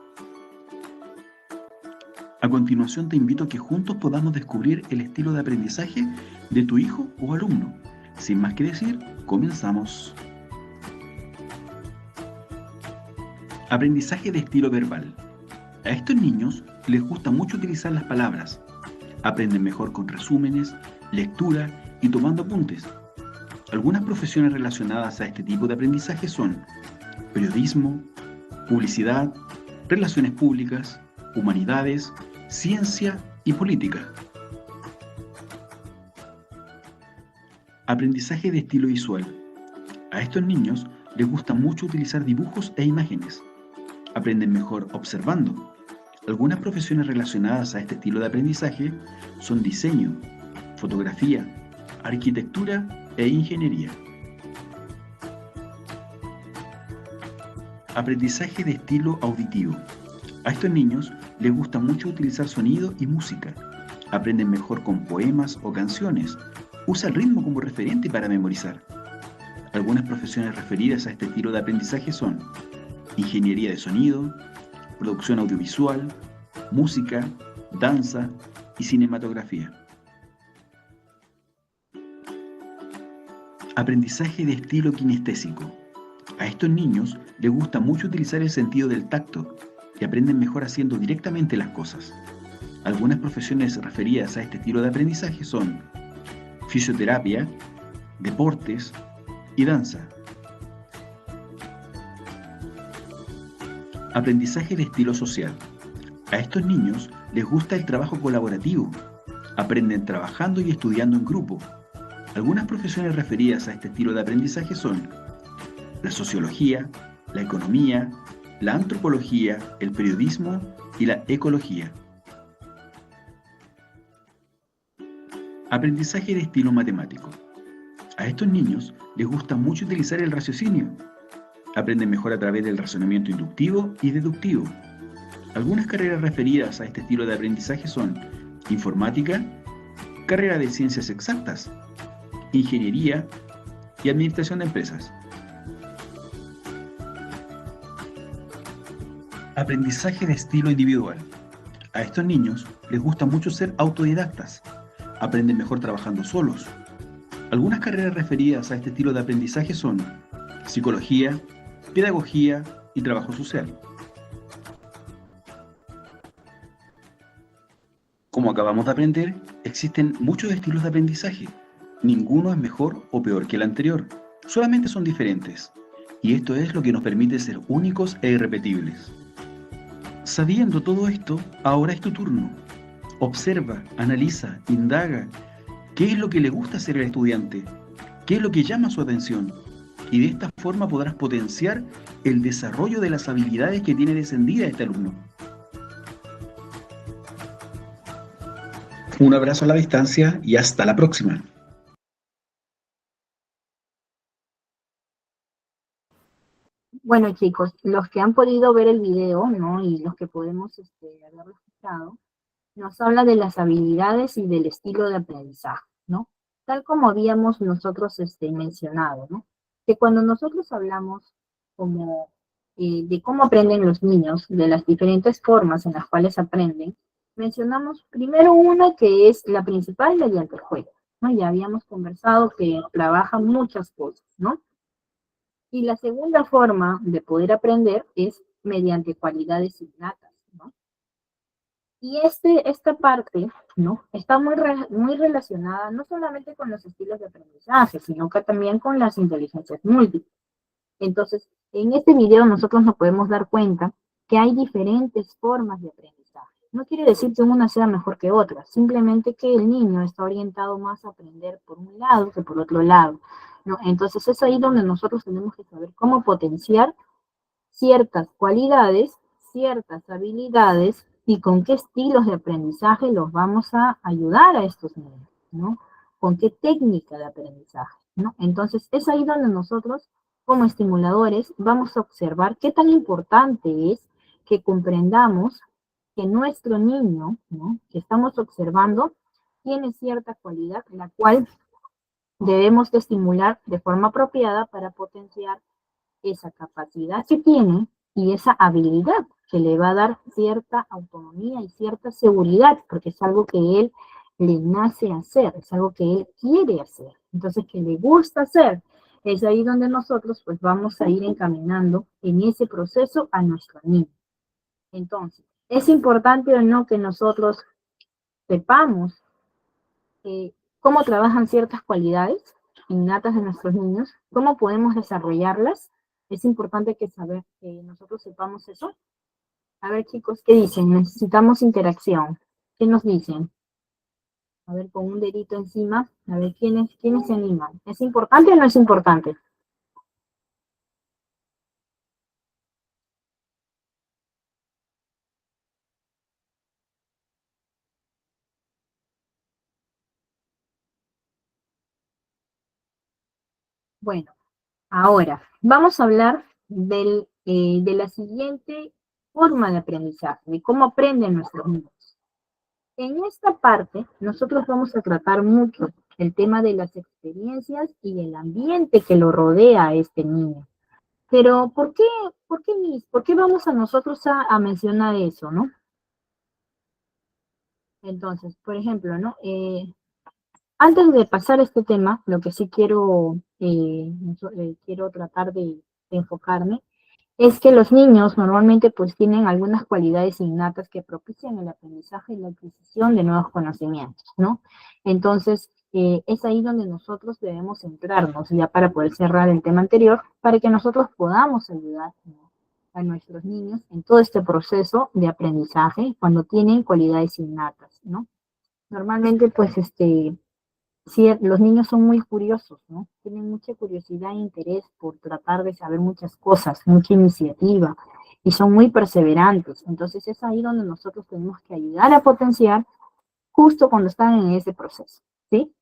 A continuación te invito a que juntos podamos descubrir el estilo de aprendizaje de tu hijo o alumno. Sin más que decir, comenzamos. Aprendizaje de estilo verbal. A estos niños les gusta mucho utilizar las palabras. Aprenden mejor con resúmenes, lectura y tomando apuntes. Algunas profesiones relacionadas a este tipo de aprendizaje son periodismo, publicidad, relaciones públicas, humanidades, ciencia y política. Aprendizaje de estilo visual. A estos niños les gusta mucho utilizar dibujos e imágenes. Aprenden mejor observando. Algunas profesiones relacionadas a este estilo de aprendizaje son diseño, fotografía, arquitectura e ingeniería. Aprendizaje de estilo auditivo. A estos niños les gusta mucho utilizar sonido y música. Aprenden mejor con poemas o canciones. Usa el ritmo como referente para memorizar. Algunas profesiones referidas a este estilo de aprendizaje son ingeniería de sonido, producción audiovisual, música, danza y cinematografía. Aprendizaje de estilo kinestésico. A estos niños les gusta mucho utilizar el sentido del tacto y aprenden mejor haciendo directamente las cosas. Algunas profesiones referidas a este estilo de aprendizaje son fisioterapia, deportes y danza. Aprendizaje de estilo social. A estos niños les gusta el trabajo colaborativo. Aprenden trabajando y estudiando en grupo. Algunas profesiones referidas a este estilo de aprendizaje son la sociología, la economía, la antropología, el periodismo y la ecología. Aprendizaje de estilo matemático. A estos niños les gusta mucho utilizar el raciocinio. Aprenden mejor a través del razonamiento inductivo y deductivo. Algunas carreras referidas a este estilo de aprendizaje son informática, carrera de ciencias exactas, ingeniería y administración de empresas. Aprendizaje de estilo individual. A estos niños les gusta mucho ser autodidactas. Aprenden mejor trabajando solos. Algunas carreras referidas a este estilo de aprendizaje son psicología, pedagogía y trabajo social. Como acabamos de aprender, existen muchos estilos de aprendizaje. Ninguno es mejor o peor que el anterior, solamente son diferentes. Y esto es lo que nos permite ser únicos e irrepetibles. Sabiendo todo esto, ahora es tu turno. Observa, analiza, indaga. ¿Qué es lo que le gusta hacer al estudiante? ¿Qué es lo que llama su atención? Y de esta forma podrás potenciar el desarrollo de las habilidades que tiene descendida este alumno. Un abrazo a la distancia y hasta la próxima. Bueno, chicos, los que han podido ver el video, ¿no? Y los que podemos haberlo escuchado, nos habla de las habilidades y del estilo de aprendizaje, ¿no? Tal como habíamos nosotros mencionado, ¿no? Que cuando nosotros hablamos como de cómo aprenden los niños, de las diferentes formas en las cuales aprenden, mencionamos primero una que es la principal mediante el juego, ¿no? Ya habíamos conversado que trabaja muchas cosas, ¿no? Y la segunda forma de poder aprender es mediante cualidades innatas, ¿no? Y esta parte, ¿no? Está muy relacionada no solamente con los estilos de aprendizaje, sino que también con las inteligencias múltiples. Entonces, en este video nosotros nos podemos dar cuenta que hay diferentes formas de aprendizaje. No quiere decir que una sea mejor que otra, simplemente que el niño está orientado más a aprender por un lado que por otro lado, ¿no? Entonces es ahí donde nosotros tenemos que saber cómo potenciar ciertas cualidades, ciertas habilidades y con qué estilos de aprendizaje los vamos a ayudar a estos niños, ¿no? Con qué técnica de aprendizaje, ¿no? Entonces es ahí donde nosotros como estimuladores vamos a observar qué tan importante es que comprendamos que nuestro niño, ¿no? Que estamos observando, tiene cierta cualidad la cual debemos de estimular de forma apropiada para potenciar esa capacidad que tiene y esa habilidad que le va a dar cierta autonomía y cierta seguridad, porque es algo que él le nace hacer, es algo que él quiere hacer, entonces que le gusta hacer. Es ahí donde nosotros pues vamos a ir encaminando en ese proceso a nuestro niño. Entonces, es importante o no que nosotros sepamos cómo trabajan ciertas cualidades innatas de nuestros niños, cómo podemos desarrollarlas. Es importante que nosotros sepamos eso. A ver, chicos, ¿qué dicen? Necesitamos interacción. ¿Qué nos dicen? A ver, con un dedito encima, a ver, ¿quiénes se animan? ¿Es importante o no es importante? Bueno, ahora vamos a hablar de la siguiente forma de aprendizaje, de cómo aprenden nuestros niños. En esta parte, nosotros vamos a tratar mucho el tema de las experiencias y el ambiente que lo rodea a este niño. Pero, Miss? ¿Por qué vamos a nosotros a mencionar eso, no? Entonces, por ejemplo, ¿no? Antes de pasar este tema, lo que sí quiero tratar enfocarme, es que los niños normalmente pues tienen algunas cualidades innatas que propician el aprendizaje y la adquisición de nuevos conocimientos, ¿no? Entonces, es ahí donde nosotros debemos centrarnos ya para poder cerrar el tema anterior, para que nosotros podamos ayudar, ¿no?, a nuestros niños en todo este proceso de aprendizaje cuando tienen cualidades innatas, ¿no? Normalmente, pues, sí, los niños son muy curiosos, ¿no? Tienen mucha curiosidad e interés por tratar de saber muchas cosas, mucha iniciativa, y son muy perseverantes. Entonces es ahí donde nosotros tenemos que ayudar a potenciar justo cuando están en ese proceso, ¿sí?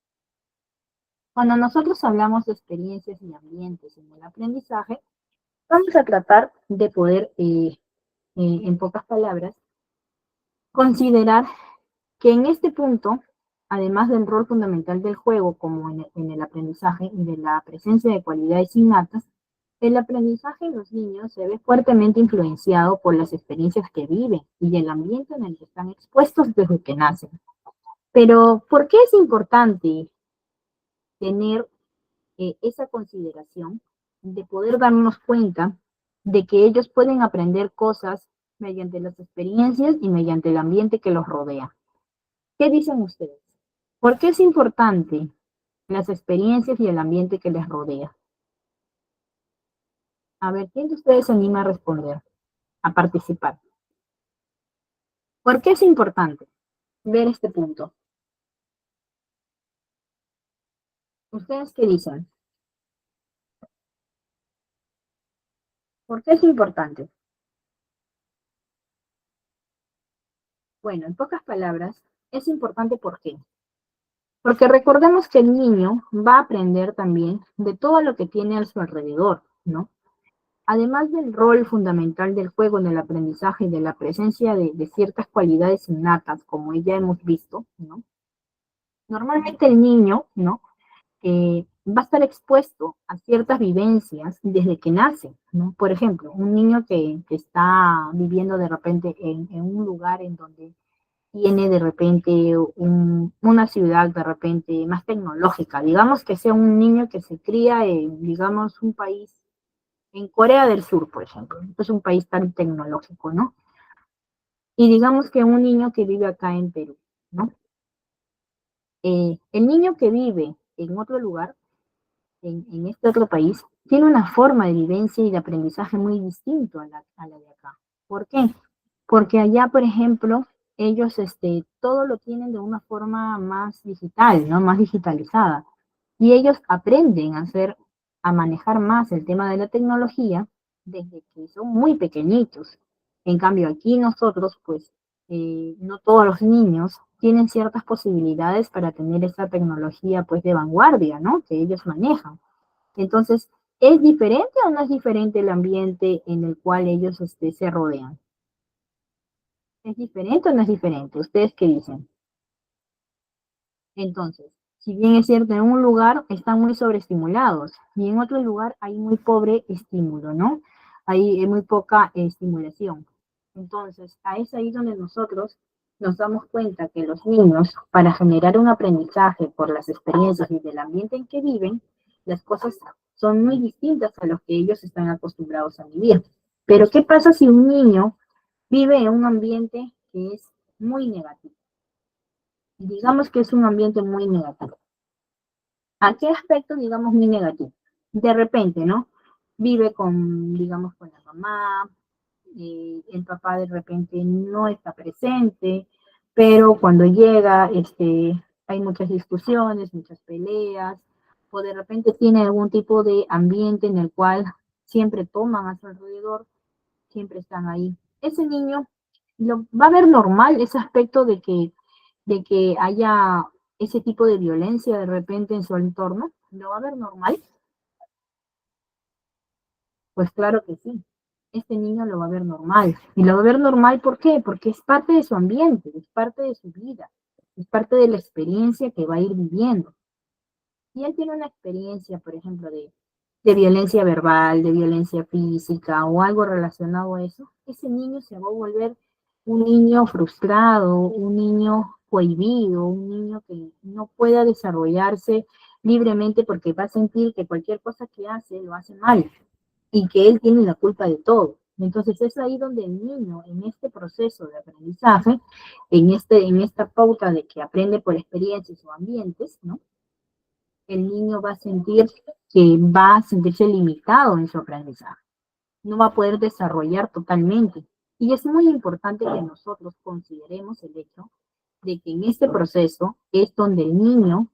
Cuando nosotros hablamos de experiencias y ambientes en el aprendizaje, vamos a tratar de poder, en pocas palabras, considerar que en este punto, además del rol fundamental del juego como en el aprendizaje y de la presencia de cualidades innatas, el aprendizaje en los niños se ve fuertemente influenciado por las experiencias que viven y el ambiente en el que están expuestos desde que nacen. Pero, ¿por qué es importante tener esa consideración de poder darnos cuenta de que ellos pueden aprender cosas mediante las experiencias y mediante el ambiente que los rodea? ¿Qué dicen ustedes? ¿Por qué es importante las experiencias y el ambiente que les rodea? A ver, ¿quién de ustedes se anima a responder, a participar? ¿Por qué es importante ver este punto? ¿Ustedes qué dicen? ¿Por qué es importante? Bueno, en pocas palabras, es importante ¿por qué? Porque recordemos que el niño va a aprender también de todo lo que tiene a su alrededor, ¿no? Además del rol fundamental del juego en el aprendizaje y de la presencia de ciertas cualidades innatas, como ya hemos visto, ¿no? Normalmente el niño, ¿no?, va a estar expuesto a ciertas vivencias desde que nace, ¿no? Por ejemplo, un niño que está viviendo de repente en un lugar en donde tiene de repente una ciudad de repente más tecnológica, digamos que sea un niño que se cría en, digamos, un país, en Corea del Sur, por ejemplo, es un país tan tecnológico, ¿no? Y digamos que un niño que vive acá en Perú, ¿no? El niño que vive en otro lugar, en este otro país, tiene una forma de vivencia y de aprendizaje muy distinto a la de acá. ¿Por qué? Porque allá, por ejemplo, ellos todo lo tienen de una forma más digital, ¿no? Más digitalizada. Y ellos aprenden a manejar más el tema de la tecnología desde que son muy pequeñitos. En cambio, aquí nosotros, pues, no todos los niños tienen ciertas posibilidades para tener esa tecnología, pues, de vanguardia, ¿no?, que ellos manejan. Entonces, ¿es diferente o no es diferente el ambiente en el cual ellos se rodean? ¿Es diferente o no es diferente? ¿Ustedes qué dicen? Entonces, si bien es cierto, en un lugar están muy sobreestimulados y en otro lugar hay muy pobre estímulo, ¿no? Hay muy poca estimulación. Entonces, es ahí donde nosotros nos damos cuenta que los niños, para generar un aprendizaje por las experiencias y del ambiente en que viven, las cosas son muy distintas a lo que ellos están acostumbrados a vivir. Pero, ¿qué pasa si un niño vive en un ambiente que es muy negativo? Digamos que es un ambiente muy negativo. ¿A qué aspecto, digamos, muy negativo? De repente, ¿no? Vive con, digamos, con la mamá, el papá de repente no está presente, pero cuando llega, hay muchas discusiones, muchas peleas, o de repente tiene algún tipo de ambiente en el cual siempre toman a su alrededor, siempre están ahí. Ese niño va a ver normal ese aspecto de que haya ese tipo de violencia de repente en su entorno, ¿lo va a ver normal? Pues claro que sí. Este niño lo va a ver normal. Y lo va a ver normal, ¿por qué? Porque es parte de su ambiente, es parte de su vida, es parte de la experiencia que va a ir viviendo. Si él tiene una experiencia, por ejemplo, de violencia verbal, de violencia física o algo relacionado a eso, ese niño se va a volver un niño frustrado, un niño cohibido, un niño que no pueda desarrollarse libremente porque va a sentir que cualquier cosa que hace lo hace mal. y que él tiene la culpa de todo. Entonces es ahí donde el niño, en este proceso de aprendizaje, en esta pauta de que aprende por experiencias o ambientes, ¿no? El niño va a sentir que va a sentirse limitado en su aprendizaje, no va a poder desarrollar totalmente. Y es muy importante que nosotros consideremos el hecho de que en este proceso es donde el niño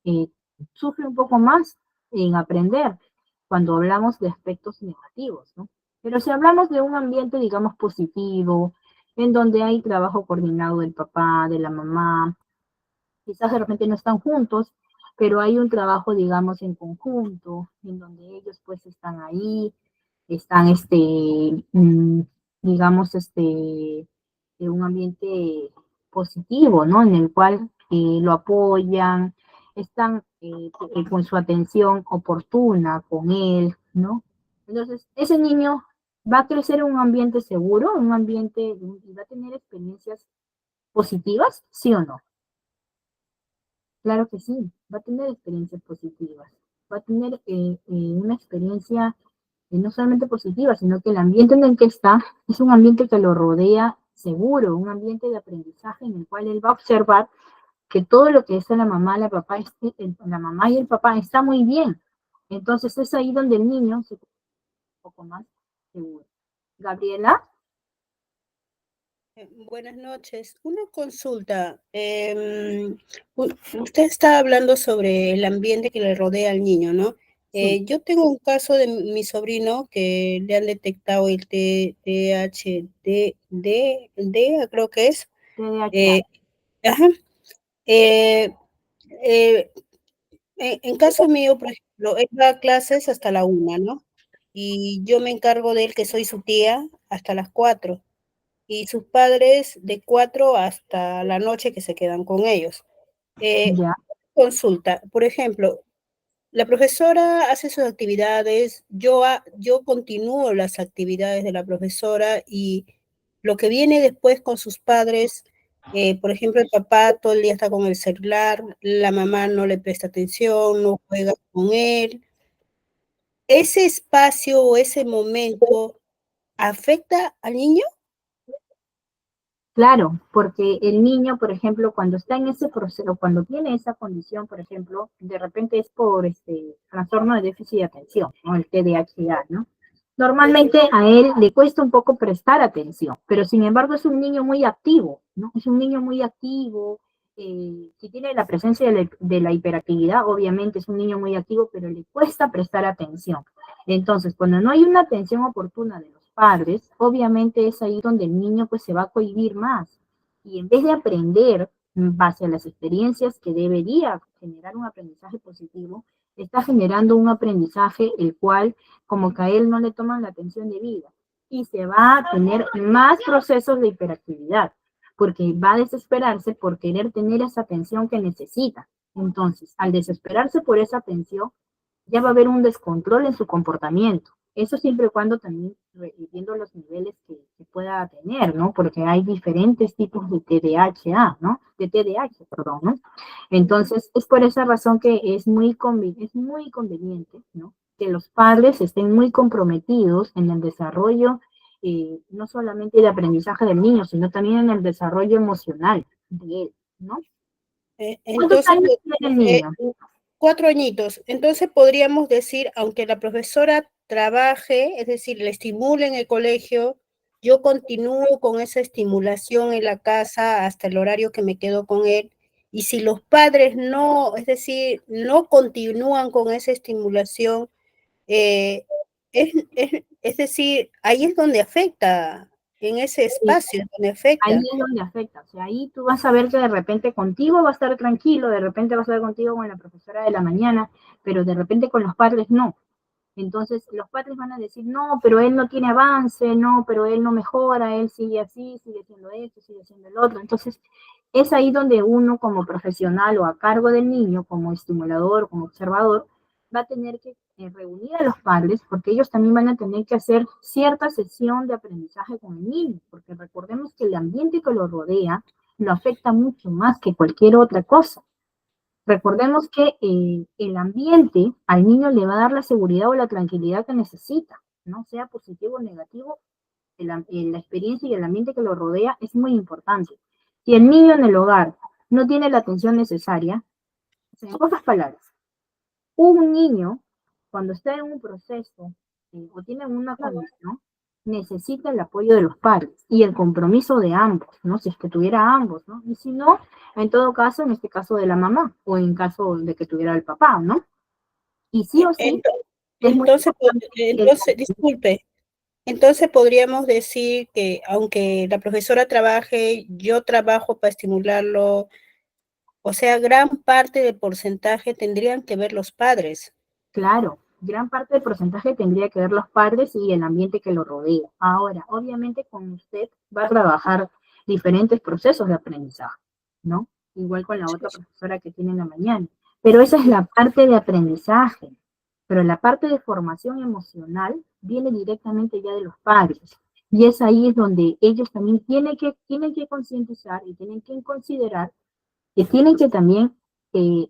eh, sufre un poco más en aprender cuando hablamos de aspectos negativos, ¿no? Pero si hablamos de un ambiente, digamos, positivo, en donde hay trabajo coordinado del papá, de la mamá, quizás de repente no están juntos, pero hay un trabajo, digamos, en conjunto, en donde ellos pues están ahí, están, digamos, en un ambiente positivo, ¿no? En el cual lo apoyan, están con su atención oportuna con él, ¿no? Entonces, ese niño va a crecer en un ambiente seguro, un ambiente, y va a tener experiencias positivas, ¿sí o no? Claro que sí, va a tener experiencias positivas, va a tener una experiencia no solamente positiva, sino que el ambiente en el que está es un ambiente que lo rodea seguro, un ambiente de aprendizaje en el cual él va a observar que todo lo que es la mamá, la mamá y el papá está muy bien. Entonces es ahí donde el niño se siente un poco más seguro. Gabriela, Buenas noches. Una consulta. Usted está hablando sobre el ambiente que le rodea al niño, ¿no? sí, Yo tengo un caso de mi sobrino que le han detectado el TDAH, creo que es. TDAH, Eh, ajá. Eh, eh, en caso mío, por ejemplo, él va a clases hasta la 1, ¿no? Y yo me encargo de él, que soy su tía, hasta las 4 y sus padres de 4 hasta la noche que se quedan con ellos. Eh, ya, Consulta, por ejemplo, la profesora hace sus actividades, yo continúo las actividades de la profesora y lo que viene después con sus padres, por ejemplo, el papá todo el día está con el celular, la mamá no le presta atención, no juega con él. ¿Ese espacio o ese momento afecta al niño? claro, porque el niño, por ejemplo, cuando está en ese proceso, cuando tiene esa condición, por ejemplo, de repente es por trastorno de déficit de atención, ¿no? El TDAH, ¿no? Normalmente a él le cuesta un poco prestar atención, pero sin embargo es un niño muy activo, ¿no? Es un niño muy activo, si tiene la presencia de la hiperactividad, obviamente es un niño muy activo, pero le cuesta prestar atención. Entonces, cuando no hay una atención oportuna de los padres, obviamente es ahí donde el niño pues se va a cohibir más. Y en vez de aprender base a las experiencias que debería generar un aprendizaje positivo, está generando un aprendizaje el cual como que a él no le toman la atención debida. Y se va a tener más procesos de hiperactividad, porque va a desesperarse por querer tener esa atención que necesita. Entonces, al desesperarse por esa atención, ya va a haber un descontrol en su comportamiento. Eso siempre y cuando también viendo los niveles que pueda tener, ¿no? Porque hay diferentes tipos de TDAH, ¿no? De TDAH, perdón, ¿no? Entonces, es por esa razón que es muy conveniente, ¿no? Que los padres estén muy comprometidos en el desarrollo, no solamente de aprendizaje del niño, sino también en el desarrollo emocional de él, ¿no? ¿Cuántos Entonces, años tiene el eh, niño? 4 añitos. Entonces podríamos decir, aunque la profesora trabaje, es decir, le estimule en el colegio, yo continúo con esa estimulación en la casa hasta el horario que me quedo con él. Y si los padres no, es decir, no continúan con esa estimulación, eh, es decir, ahí es donde afecta, en ese espacio es donde Ahí afecta. es donde afecta. O sea, ahí tú vas a ver que de repente contigo va a estar tranquilo, de repente va a estar contigo con la profesora de la mañana, pero de repente con los padres no. Entonces los padres van a decir, no, pero él no tiene avance, no, pero él no mejora, él sigue así, sigue haciendo esto, sigue haciendo el otro. Entonces es ahí donde uno como profesional o a cargo del niño, como estimulador, como observador, va a tener que reunir a los padres porque ellos también van a tener que hacer cierta sesión de aprendizaje con el niño, porque recordemos que el ambiente que lo rodea lo afecta mucho más que cualquier otra cosa. Recordemos que el ambiente al niño le va a dar la seguridad o la tranquilidad que necesita. ¿no? Sea positivo o negativo, la experiencia y el ambiente que lo rodea es muy importante. Si el niño en el hogar no tiene la atención necesaria, en pocas palabras, un niño, cuando está en un proceso o tiene una condición, necesita el apoyo de los padres y el compromiso de ambos, ¿no? Si es que tuviera ambos, ¿no? Y si no, en todo caso, en este caso de la mamá o en caso de que tuviera el papá, ¿no? Y sí o sí, es muy Entonces, importante disculpe, entonces podríamos decir que aunque la profesora trabaje, yo trabajo para estimularlo, o sea, gran parte del porcentaje tendrían que ver los padres. claro, gran parte del porcentaje tendría que ver los padres y el ambiente que lo rodea. Ahora, obviamente con usted va a trabajar diferentes procesos de aprendizaje, ¿no? Igual con la otra profesora que tiene en la mañana. Pero esa es la parte de aprendizaje. Pero la parte de formación emocional viene directamente ya de los padres. Y es ahí es donde ellos también tienen que concientizar y tienen que considerar que tienen que también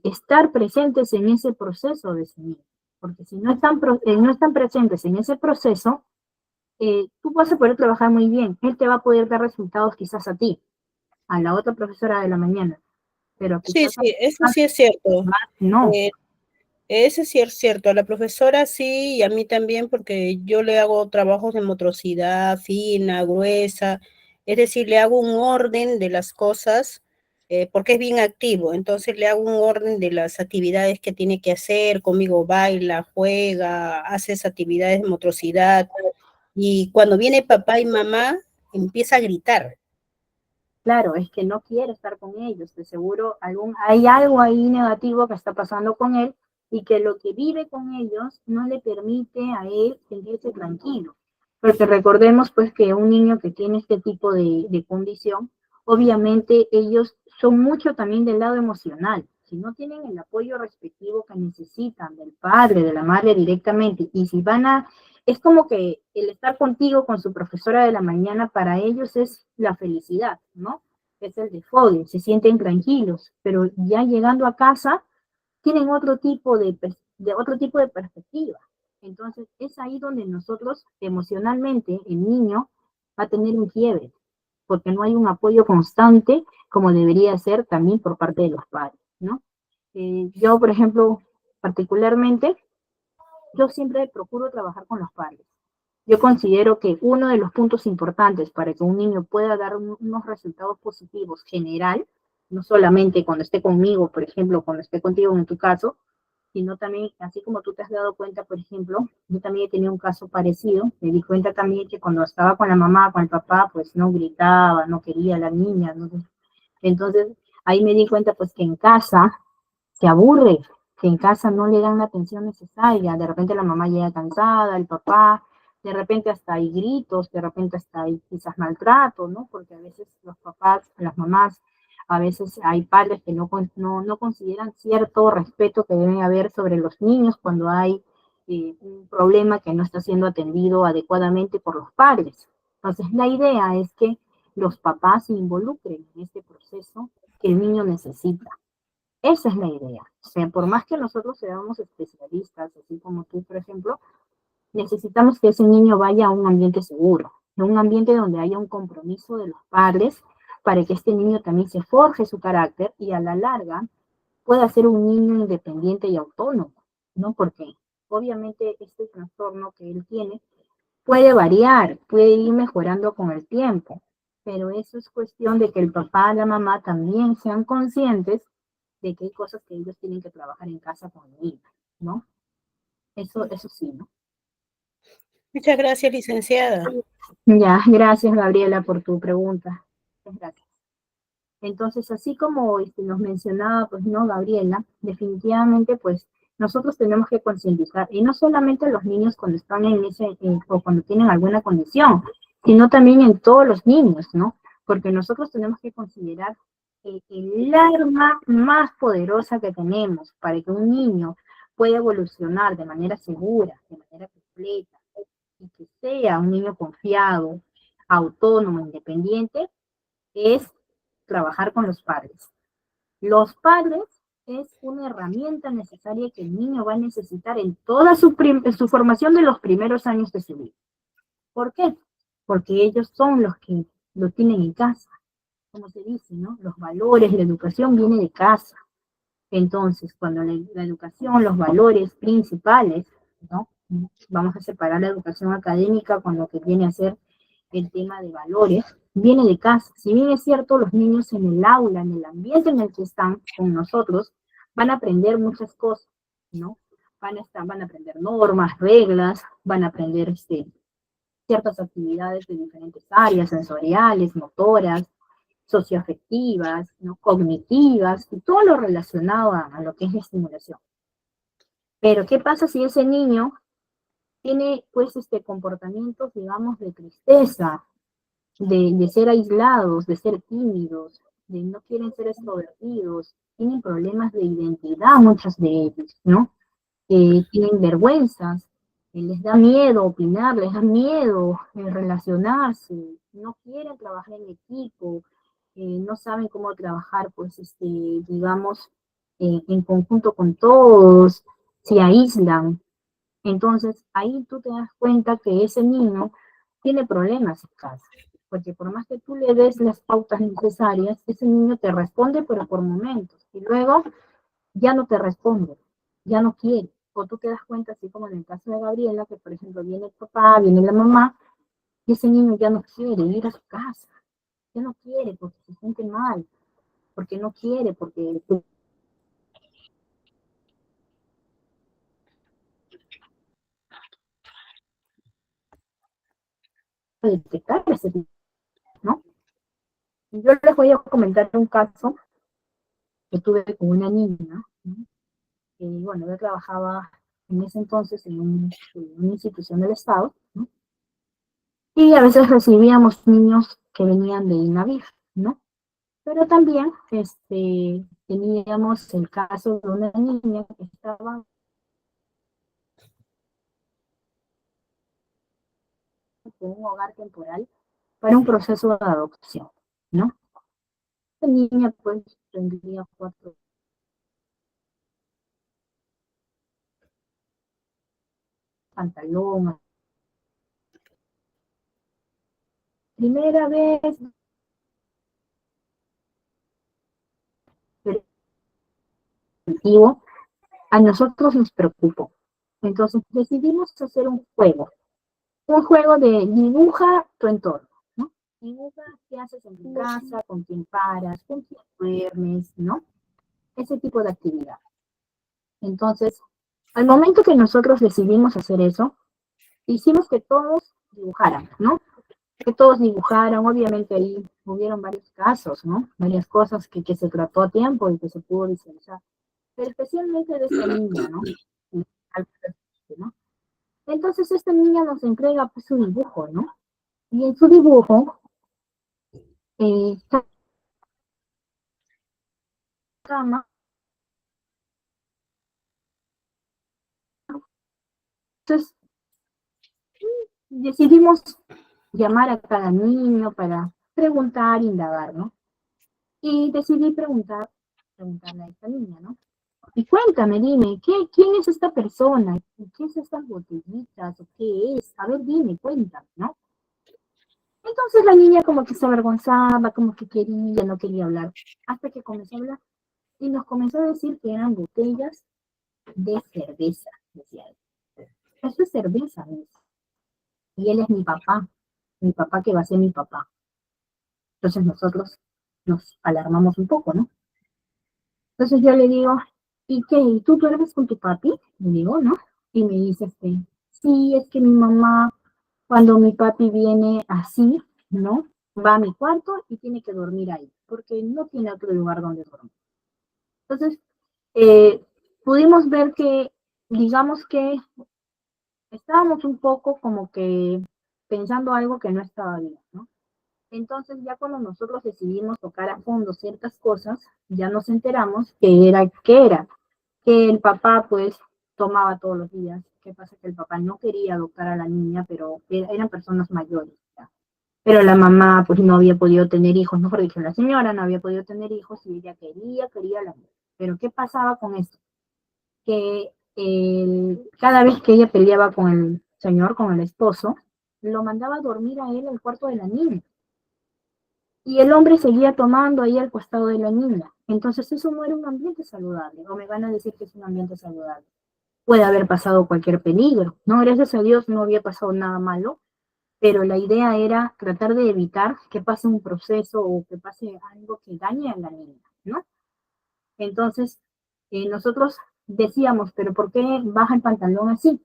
estar presentes en ese proceso de enseñanza, porque si no están presentes en ese proceso, tú vas a poder trabajar muy bien, él te va a poder dar resultados quizás a ti, a la otra profesora de la mañana, pero Sí, quizás sí, eso sí es cierto. no. Eso sí es cierto, a la profesora sí y a mí también porque yo le hago trabajos de motricidad fina, gruesa, es decir, le hago un orden de las cosas porque es bien activo, entonces le hago un orden de las actividades que tiene que hacer, conmigo baila, juega, hace esas actividades de motricidad y cuando viene papá y mamá empieza a gritar. Claro, es que no quiere estar con ellos, de seguro hay algo ahí negativo que está pasando con él y que lo que vive con ellos no le permite a él sentirse tranquilo. Porque recordemos pues que un niño que tiene este tipo de condición, obviamente ellos son mucho también del lado emocional. Si no tienen el apoyo respectivo que necesitan del padre, de la madre directamente, y si es como que el estar contigo con su profesora de la mañana para ellos es la felicidad, ¿no? Es el default, se sienten tranquilos, pero ya llegando a casa tienen otro tipo de perspectiva. Entonces es ahí donde nosotros emocionalmente, el niño va a tener un quiebre, porque no hay un apoyo constante como debería ser también por parte de los padres, ¿no? Yo, por ejemplo, particularmente, yo siempre procuro trabajar con los padres. Yo considero que uno de los puntos importantes para que un niño pueda dar unos resultados positivos general, no solamente cuando esté conmigo, por ejemplo, cuando esté contigo en tu caso, sino también, así como tú te has dado cuenta, por ejemplo, yo también he tenido un caso parecido, me di cuenta también que cuando estaba con la mamá, con el papá, pues no gritaba, no quería a la niña, ¿no? Entonces, ahí me di cuenta pues que en casa se aburre, que en casa no le dan la atención necesaria, de repente la mamá llega cansada, el papá, de repente hasta hay gritos, de repente hasta hay quizás maltrato, ¿no? Porque a veces los papás, las mamás, a veces hay padres que no consideran cierto respeto que debe haber sobre los niños cuando hay un problema que no está siendo atendido adecuadamente por los padres. Entonces, la idea es que los papás se involucren en este proceso que el niño necesita. Esa es la idea. O sea, por más que nosotros seamos especialistas, así como tú, por ejemplo, necesitamos que ese niño vaya a un ambiente seguro, a un ambiente donde haya un compromiso de los padres para que este niño también se forje su carácter y a la larga pueda ser un niño independiente y autónomo, ¿no? Porque obviamente este trastorno que él tiene puede variar, puede ir mejorando con el tiempo, pero eso es cuestión de que el papá y la mamá también sean conscientes de que hay cosas que ellos tienen que trabajar en casa con el niño, ¿no? Eso sí, ¿no? Muchas gracias, licenciada. Ya, gracias Gabriela por tu pregunta. Muchas gracias. Entonces, así como nos mencionaba, pues, ¿no, Gabriela? Definitivamente, pues, nosotros tenemos que concientizar, y no solamente a los niños cuando están o cuando tienen alguna condición, sino también en todos los niños, ¿no? Porque nosotros tenemos que considerar el arma más poderosa que tenemos para que un niño pueda evolucionar de manera segura, de manera completa, y que sea un niño confiado, autónomo, independiente, es trabajar con los padres. Los padres es una herramienta necesaria que el niño va a necesitar en toda su formación de los primeros años de su vida. ¿Por qué? Porque ellos son los que lo tienen en casa. Como se dice, ¿no? Los valores, la educación viene de casa. Entonces, cuando la educación, los valores principales, ¿no? Vamos a separar la educación académica con lo que viene a ser el tema de valores, viene de casa. Si bien es cierto, los niños en el aula, en el ambiente en el que están con nosotros, van a aprender muchas cosas, ¿no? Van a aprender normas, reglas, van a aprender ciertas actividades de diferentes áreas, sensoriales, motoras, socioafectivas, ¿no? Cognitivas, y todo lo relacionado a lo que es la estimulación. Pero, ¿qué pasa si ese niño tiene, pues, comportamientos, digamos, de tristeza, de ser aislados, de ser tímidos, de no quieren ser extrovertidos, tienen problemas de identidad, muchos de ellos, ¿no? Tienen vergüenzas, les da miedo opinar, les da miedo relacionarse, no quieren trabajar en equipo, no saben cómo trabajar, pues, digamos, en conjunto con todos, se aíslan. Entonces, ahí tú te das cuenta que ese niño tiene problemas en casa, porque por más que tú le des las pautas necesarias, ese niño te responde, pero por momentos, y luego ya no te responde, ya no quiere. O tú te das cuenta, así como en el caso de Gabriela, que por ejemplo viene el papá, viene la mamá, y ese niño ya no quiere ir a su casa, ya no quiere porque se siente mal, porque no quiere, porque detectar ese tipo, ¿no? Yo les voy a comentar un caso que tuve con una niña, ¿no? Que, bueno, yo trabajaba en ese entonces en una institución del Estado, ¿no? Y a veces recibíamos niños que venían de INAVIF, ¿no? Pero también teníamos el caso de una niña que estaba en un hogar temporal para un proceso de adopción, ¿no? La niña pues tendría 4 pantalones. Primera vez, a nosotros nos preocupó. Entonces decidimos hacer un juego de dibuja tu entorno, ¿no? Dibuja qué haces en tu casa, con quién paras, con quién duermes, ¿no? Ese tipo de actividad. Entonces, al momento que nosotros decidimos hacer eso, hicimos que todos dibujaran, ¿no? Que todos dibujaran, obviamente ahí hubieron varios casos, ¿no? Varias cosas que se trató a tiempo y que se pudo visualizar. Pero especialmente de esta niña, ¿no? ¿no? Entonces esta niña nos entrega pues su dibujo, ¿no? Y en su dibujo, cama, entonces decidimos llamar a cada niño para preguntar, indagar, ¿no? Y decidí preguntarle a esta niña, ¿no? Y cuéntame, dime, ¿quién es esta persona? ¿Qué es estas botellitas? ¿O qué es? A ver, dime, cuéntame, ¿no? Entonces la niña como que se avergonzaba, como que quería, no quería hablar, hasta que comenzó a hablar. Y nos comenzó a decir que eran botellas de cerveza, decía él. Eso es cerveza, ¿ves? Y él es mi papá que va a ser mi papá. Entonces nosotros nos alarmamos un poco, ¿no? Entonces yo le digo, ¿y qué? ¿Y tú duermes con tu papi? Le digo, ¿no? Y me dice, sí, es que mi mamá, cuando mi papi viene así, ¿no? Va a mi cuarto y tiene que dormir ahí, porque no tiene otro lugar donde dormir. Entonces, pudimos ver que, digamos que estábamos un poco como que pensando algo que no estaba bien, ¿no? Entonces ya cuando nosotros decidimos tocar a fondo ciertas cosas, ya nos enteramos que el papá pues tomaba todos los días. ¿Qué pasa? Que el papá no quería adoptar a la niña, pero eran personas mayores, ¿ya? Pero la mamá pues no había podido tener hijos, mejor dicho, la señora no había podido tener hijos y ella quería la niña. Pero ¿qué pasaba con esto? Que cada vez que ella peleaba con el señor, con el esposo, lo mandaba a dormir a él al cuarto de la niña. Y el hombre seguía tomando ahí al costado de la niña. Entonces eso no era un ambiente saludable, o me van a decir que es un ambiente saludable. Puede haber pasado cualquier peligro, ¿no? Gracias a Dios no había pasado nada malo, pero la idea era tratar de evitar que pase un proceso o que pase algo que dañe a la niña, ¿no? Entonces, nosotros decíamos, pero ¿por qué baja el pantalón así?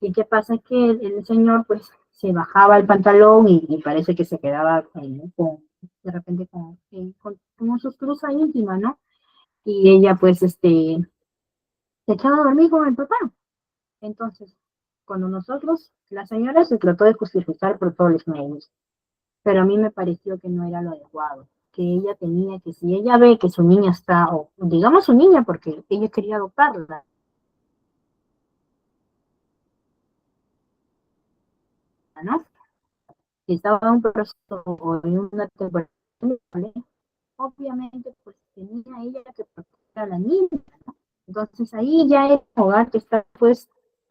Y qué pasa es que el señor pues se bajaba el pantalón y parece que se quedaba de repente con sus cruzas íntimas, ¿no? Y ella pues se echaba a dormir con el papá. Entonces, cuando nosotros, la señora se trató de justificar por todos los medios, pero a mí me pareció que no era lo adecuado, que ella tenía que, si ella ve que su niña está, o digamos su niña, porque ella quería adoptarla, ¿no? Si estaba en un proceso o en una temporada, obviamente pues tenía ella que proteger a la niña, ¿no? Entonces ahí ya el hogar que está pues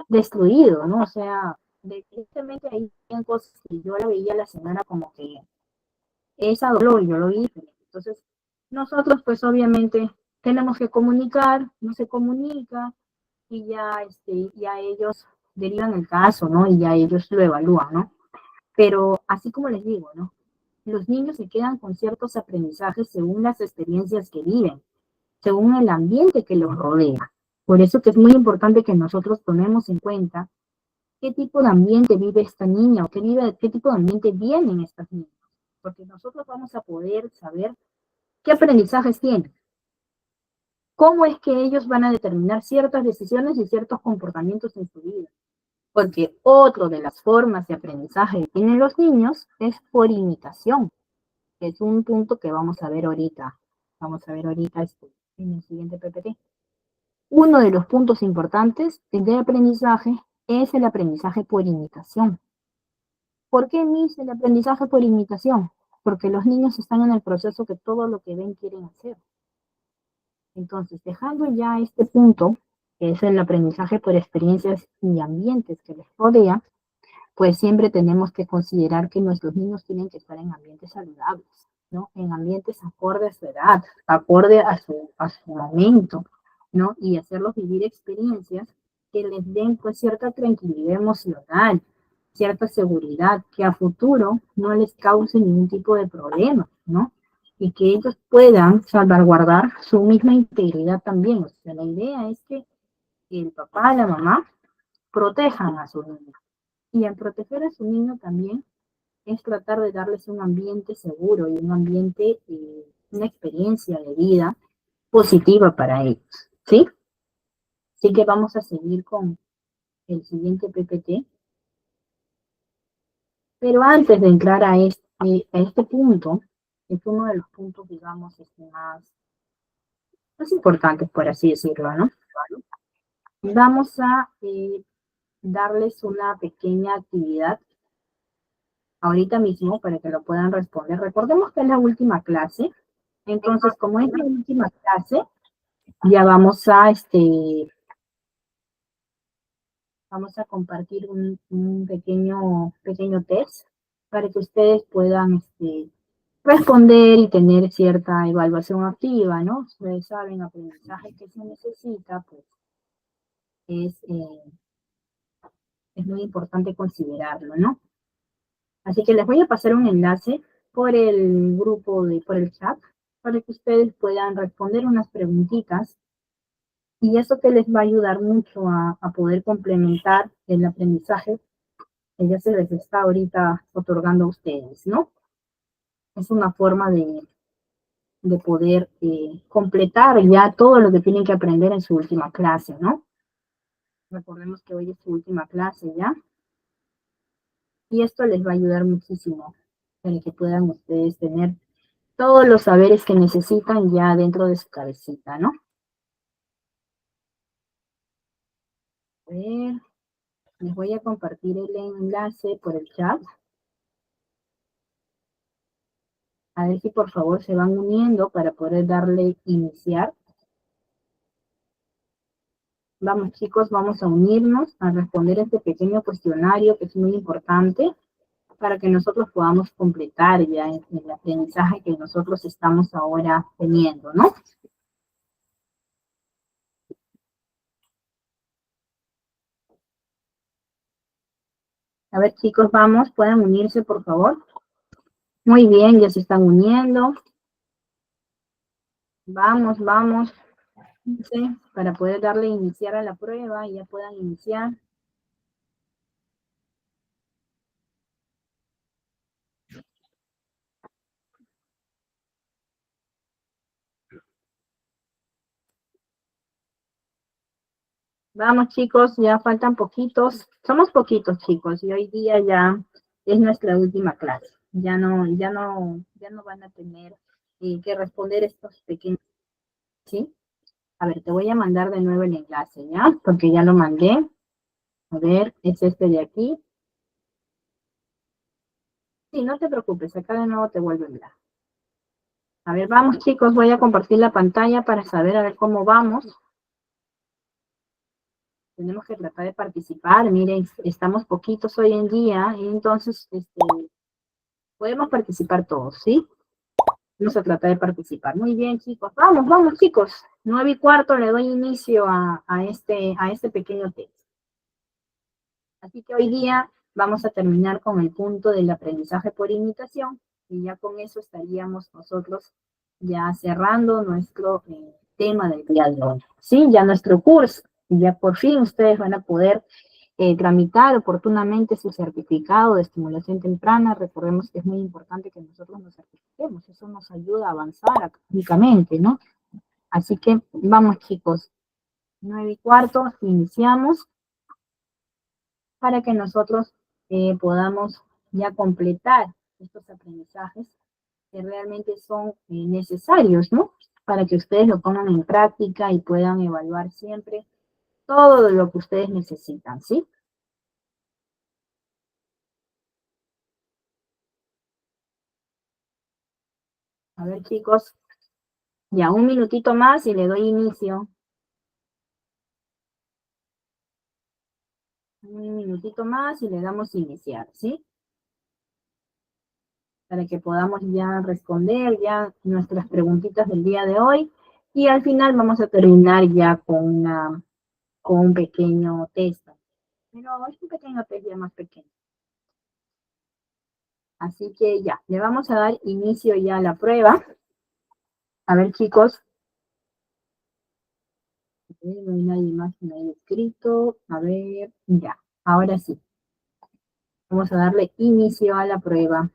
destruido, ¿no? O sea, definitivamente ahí hay cosas que yo la veía a la señora como que esa dolor, yo lo hice. Entonces, nosotros pues obviamente tenemos que comunicar, no se comunica y ya ellos derivan el caso, ¿no? Y ya ellos lo evalúan, ¿no? Pero así como les digo, ¿no? Los niños se quedan con ciertos aprendizajes según las experiencias que viven, según el ambiente que los rodea. Por eso que es muy importante que nosotros tomemos en cuenta qué tipo de ambiente vive esta niña o qué tipo de ambiente vienen estas niñas. Porque nosotros vamos a poder saber qué aprendizajes tienen, cómo es que ellos van a determinar ciertas decisiones y ciertos comportamientos en su vida. Porque otra de las formas de aprendizaje que tienen los niños es por imitación, que es un punto que vamos a ver ahorita. Vamos a ver ahorita en el siguiente PPT. Uno de los puntos importantes del aprendizaje es el aprendizaje por imitación. ¿Por qué Miss el aprendizaje por imitación? Porque los niños están en el proceso que todo lo que ven quieren hacer. Entonces, dejando ya este punto, que es el aprendizaje por experiencias y ambientes que les rodea, pues siempre tenemos que considerar que nuestros niños tienen que estar en ambientes saludables, ¿no? En ambientes acorde a su edad, acorde a su momento, ¿no? Y hacerlos vivir experiencias que les den pues cierta tranquilidad emocional, cierta seguridad, que a futuro no les cause ningún tipo de problema, ¿no? Y que ellos puedan salvaguardar su misma integridad también. O sea, la idea es que el papá, la mamá, protejan a su niño. Y al proteger a su niño también es tratar de darles un ambiente seguro y un ambiente, una experiencia de vida positiva para ellos, ¿sí? Así que vamos a seguir con el siguiente PPT. Pero antes de entrar a este punto, es uno de los puntos, digamos, más importantes, por así decirlo, ¿no? Vamos a darles una pequeña actividad ahorita mismo para que lo puedan responder. Recordemos que es la última clase, entonces como es la última clase, ya vamos a compartir un pequeño test para que ustedes puedan responder y tener cierta evaluación activa, ¿no? Ustedes saben, aprendizaje que se necesita, pues es, eh, es muy importante considerarlo, ¿no? Así que les voy a pasar un enlace por el grupo, por el chat, para que ustedes puedan responder unas preguntitas y eso que les va a ayudar mucho a poder complementar el aprendizaje que ya se les está ahorita otorgando a ustedes, ¿no? Es una forma de poder completar ya todo lo que tienen que aprender en su última clase, ¿no? Recordemos que hoy es su última clase ya. Y esto les va a ayudar muchísimo para que puedan ustedes tener todos los saberes que necesitan ya dentro de su cabecita, ¿no? A ver, les voy a compartir el enlace por el chat. A ver si por favor se van uniendo para poder darle iniciar. Vamos chicos, vamos a unirnos a responder este pequeño cuestionario que es muy importante para que nosotros podamos completar ya el aprendizaje que nosotros estamos ahora teniendo, ¿no? A ver chicos, vamos, pueden unirse por favor. Muy bien, ya se están uniendo. Vamos, vamos. Sí, para poder darle iniciar a la prueba y ya puedan iniciar. Vamos chicos, ya faltan poquitos. Somos poquitos chicos y hoy día ya es nuestra última clase. Ya no van a tener que responder estos pequeños, ¿sí? A ver, te voy a mandar de nuevo el enlace, ¿ya? Porque ya lo mandé. A ver, es este de aquí. Sí, no te preocupes, acá de nuevo te vuelvo a enviar. A ver, vamos chicos, voy a compartir la pantalla para saber a ver cómo vamos. Tenemos que tratar de participar, miren, estamos poquitos hoy en día, y entonces podemos participar todos, ¿sí? Vamos a tratar de participar. Muy bien chicos, vamos, vamos chicos. 9:15 le doy inicio a este pequeño texto. Así que hoy día vamos a terminar con el punto del aprendizaje por imitación y ya con eso estaríamos nosotros ya cerrando nuestro tema del día de hoy. Sí, ya nuestro curso, y ya por fin ustedes van a poder tramitar oportunamente su certificado de estimulación temprana. Recordemos que es muy importante que nosotros nos certifiquemos, eso nos ayuda a avanzar académicamente, ¿no? Así que vamos chicos, 9:15, iniciamos para que nosotros podamos ya completar estos aprendizajes que realmente son necesarios, ¿no? Para que ustedes lo pongan en práctica y puedan evaluar siempre todo lo que ustedes necesitan, ¿sí? A ver, chicos, ya un minutito más y le doy inicio. Un minutito más y le damos iniciar, ¿sí? Para que podamos ya responder ya nuestras preguntitas del día de hoy. Y al final vamos a terminar ya con un pequeño test. Pero es un pequeño test ya más pequeño. Así que ya, le vamos a dar inicio ya a la prueba. A ver, chicos. No hay nadie más que me haya escrito. A ver, ya, ahora sí. Vamos a darle inicio a la prueba.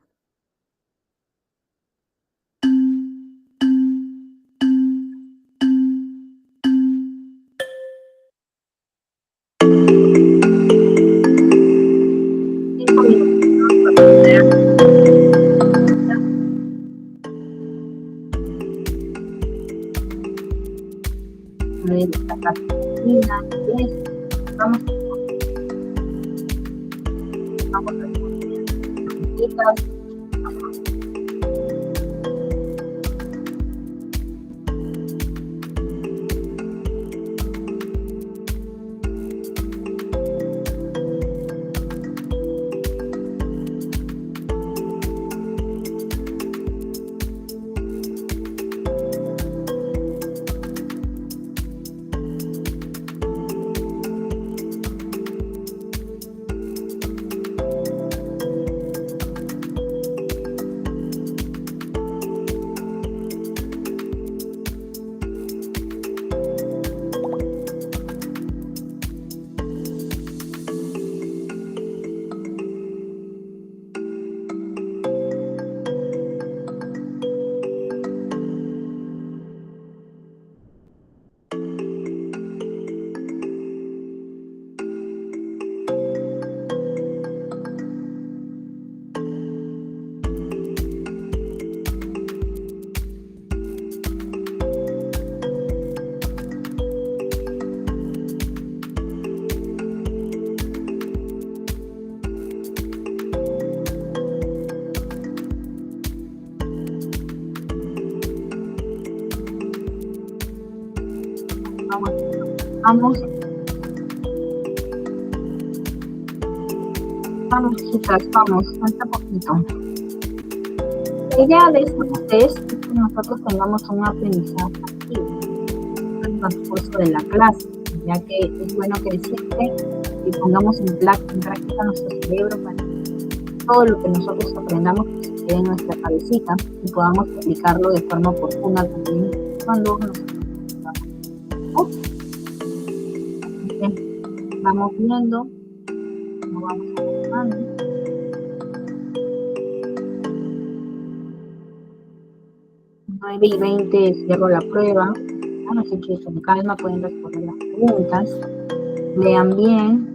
Vamos. Vamos, chicas, vamos, falta poquito. La idea de estos test es que nosotros tengamos un aprendizaje activo en el transcurso de la clase, ya que es bueno que siempre pongamos en práctica nuestro cerebro para que todo lo que nosotros aprendamos que se quede en nuestra cabecita y podamos aplicarlo de forma oportuna también cuando nosotros vamos. Vamos viendo cómo vamos avanzando. 9:20 cierro la prueba. Así que con calma pueden responder las preguntas. Lean bien.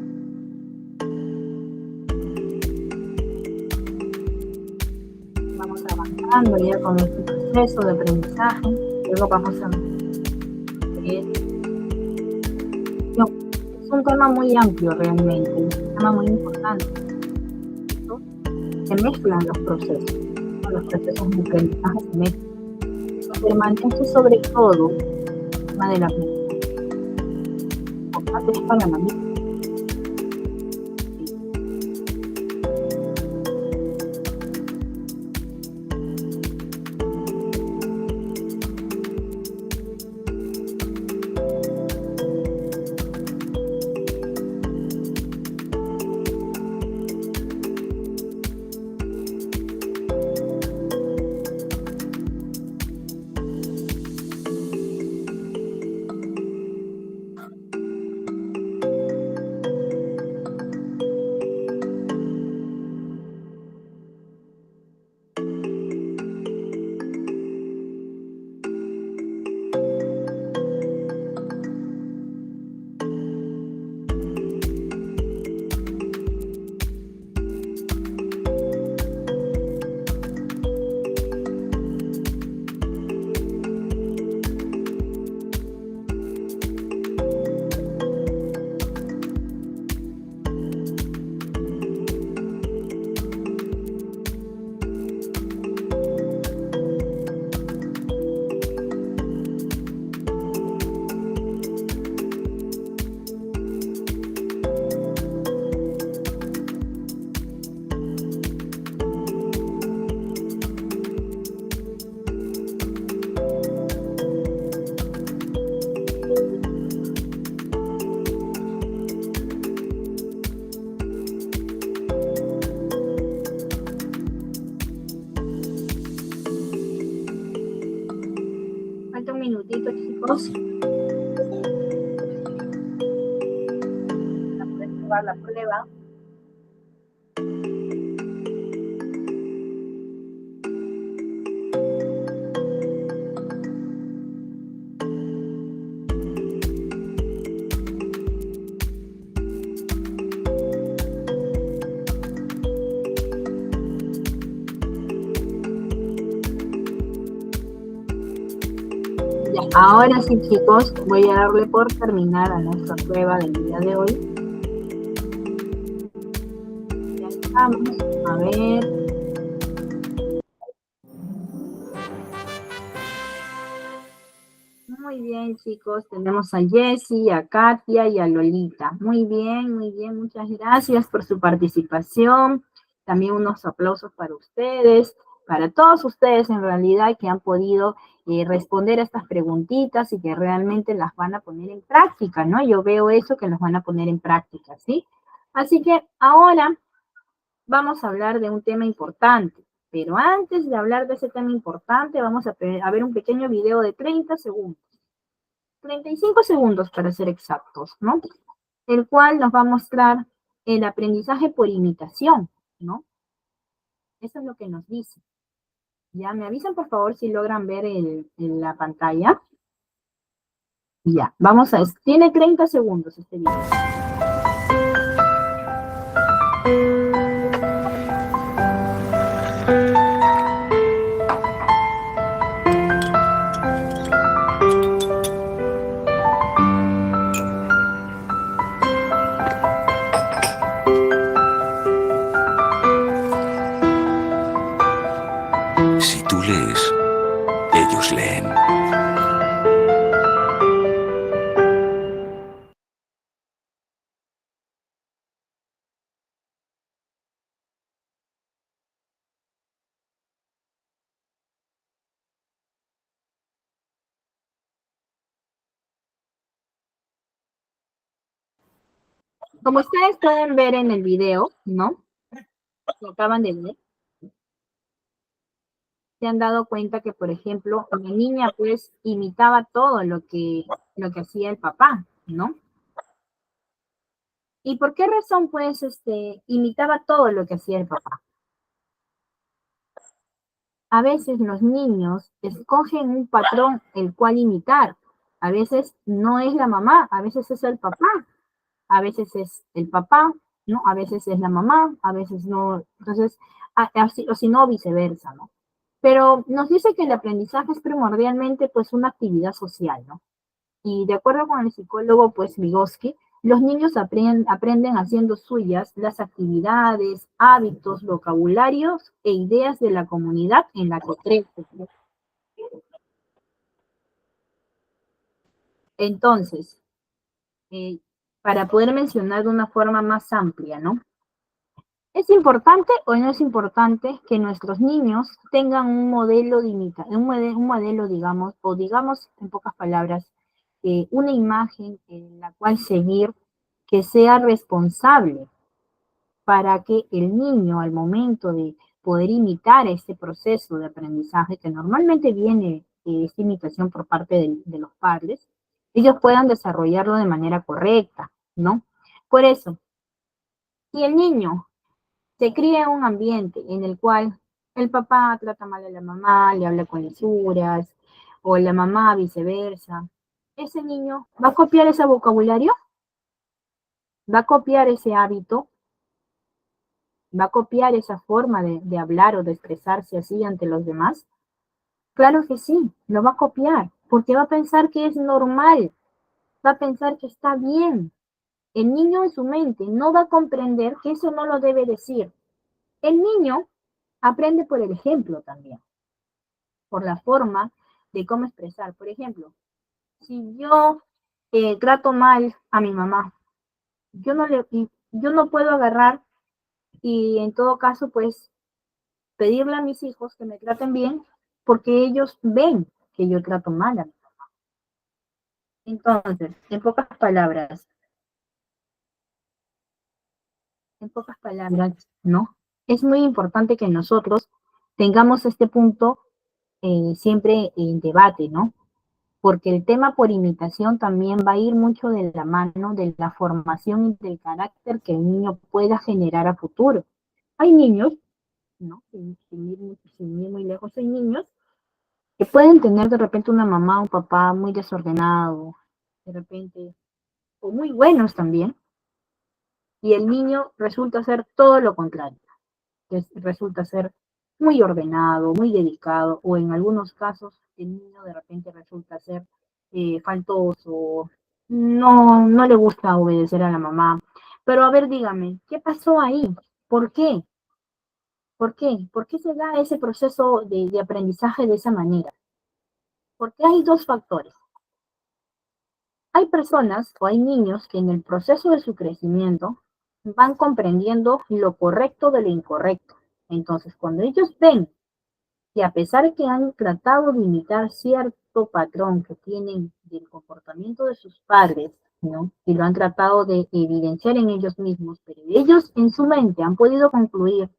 Vamos avanzando ya con este proceso de aprendizaje. Luego vamos a es un tema muy amplio realmente, es un tema muy importante. Se mezclan los procesos de aprendizaje se mezclan. Permanece sobre todo el tema de la aprendizaje. Es para la misma. Falta un minutito, chicos. Para poder probar la prueba. Ya, ahora sí, chicos, voy a darle por terminar a nuestra prueba del día de hoy. Ya estamos, a ver. Muy bien, chicos, tenemos a Jessie, a Katia y a Lolita. Muy bien, muchas gracias por su participación. También unos aplausos para ustedes, para todos ustedes en realidad que han podido responder a estas preguntitas y que realmente las van a poner en práctica, ¿no? Yo veo eso que los van a poner en práctica, ¿sí? Así que ahora vamos a hablar de un tema importante. Pero antes de hablar de ese tema importante, vamos a ver un pequeño video de 30 segundos. 35 segundos para ser exactos, ¿no? El cual nos va a mostrar el aprendizaje por imitación, ¿no? Eso es lo que nos dice. Ya, me avisan por favor si logran ver la pantalla. Ya, vamos a... Tiene 30 segundos este video. Si tú lees, ellos leen. Como ustedes pueden ver en el video, ¿no? Lo acaban de ver. Se han dado cuenta que, por ejemplo, la niña pues imitaba todo lo que hacía el papá, ¿no? ¿Y por qué razón pues imitaba todo lo que hacía el papá? A veces los niños escogen un patrón el cual imitar. A veces no es la mamá, a veces es el papá, a veces es el papá, ¿no? A veces es la mamá, a veces no. Entonces, así, o si no, viceversa, ¿no? Pero nos dice que el aprendizaje es primordialmente pues una actividad social, ¿no? Y de acuerdo con el psicólogo pues Vygotsky, los niños aprenden haciendo suyas las actividades, hábitos, vocabularios e ideas de la comunidad en la que crecen. Entonces, para poder mencionar de una forma más amplia, ¿no? ¿Es importante o no es importante que nuestros niños tengan un modelo de un modelo, digamos, o digamos en pocas palabras, una imagen en la cual seguir que sea responsable para que el niño al momento de poder imitar este proceso de aprendizaje que normalmente viene esta imitación por parte de los padres, ellos puedan desarrollarlo de manera correcta, ¿no? Por eso, si el niño se cría en un ambiente en el cual el papá trata mal a la mamá, le habla con lisuras, o la mamá viceversa, ese niño va a copiar ese vocabulario, va a copiar ese hábito, va a copiar esa forma de hablar o de expresarse así ante los demás. Claro que sí, lo va a copiar, porque va a pensar que es normal, va a pensar que está bien. El niño en su mente no va a comprender que eso no lo debe decir. El niño aprende por el ejemplo también, por la forma de cómo expresar. Por ejemplo, si yo trato mal a mi mamá, yo no puedo agarrar y en todo caso, pues, pedirle a mis hijos que me traten bien porque ellos ven que yo trato mal a mí. Entonces, en pocas palabras, ¿no? Es muy importante que nosotros tengamos este punto siempre en debate, ¿no? Porque el tema por imitación también va a ir mucho de la mano de la formación y del carácter que el niño pueda generar a futuro. Hay niños, ¿no? Sin ir muy lejos, hay niños que pueden tener de repente una mamá o un papá muy desordenado, de repente, o muy buenos también, y el niño resulta ser todo lo contrario, resulta ser muy ordenado, muy dedicado, o en algunos casos el niño de repente resulta ser faltoso, no le gusta obedecer a la mamá. Pero a ver, dígame, ¿qué pasó ahí? ¿Por qué? ¿Por qué? ¿Por qué se da ese proceso de aprendizaje de esa manera? Porque hay dos factores. Hay personas o hay niños que en el proceso de su crecimiento van comprendiendo lo correcto de lo incorrecto. Entonces, cuando ellos ven que a pesar de que han tratado de imitar cierto patrón que tienen del comportamiento de sus padres, ¿no? Y lo han tratado de evidenciar en ellos mismos, pero ellos en su mente han podido concluir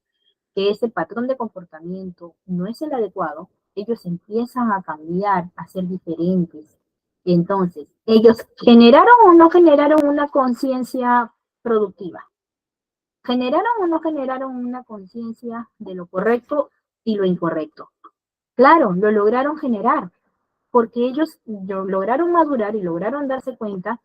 que ese patrón de comportamiento no es el adecuado, ellos empiezan a cambiar, a ser diferentes. Entonces, ellos generaron o no generaron una conciencia productiva. Generaron o no generaron una conciencia de lo correcto y lo incorrecto. Claro, lo lograron generar, porque ellos lograron madurar y lograron darse cuenta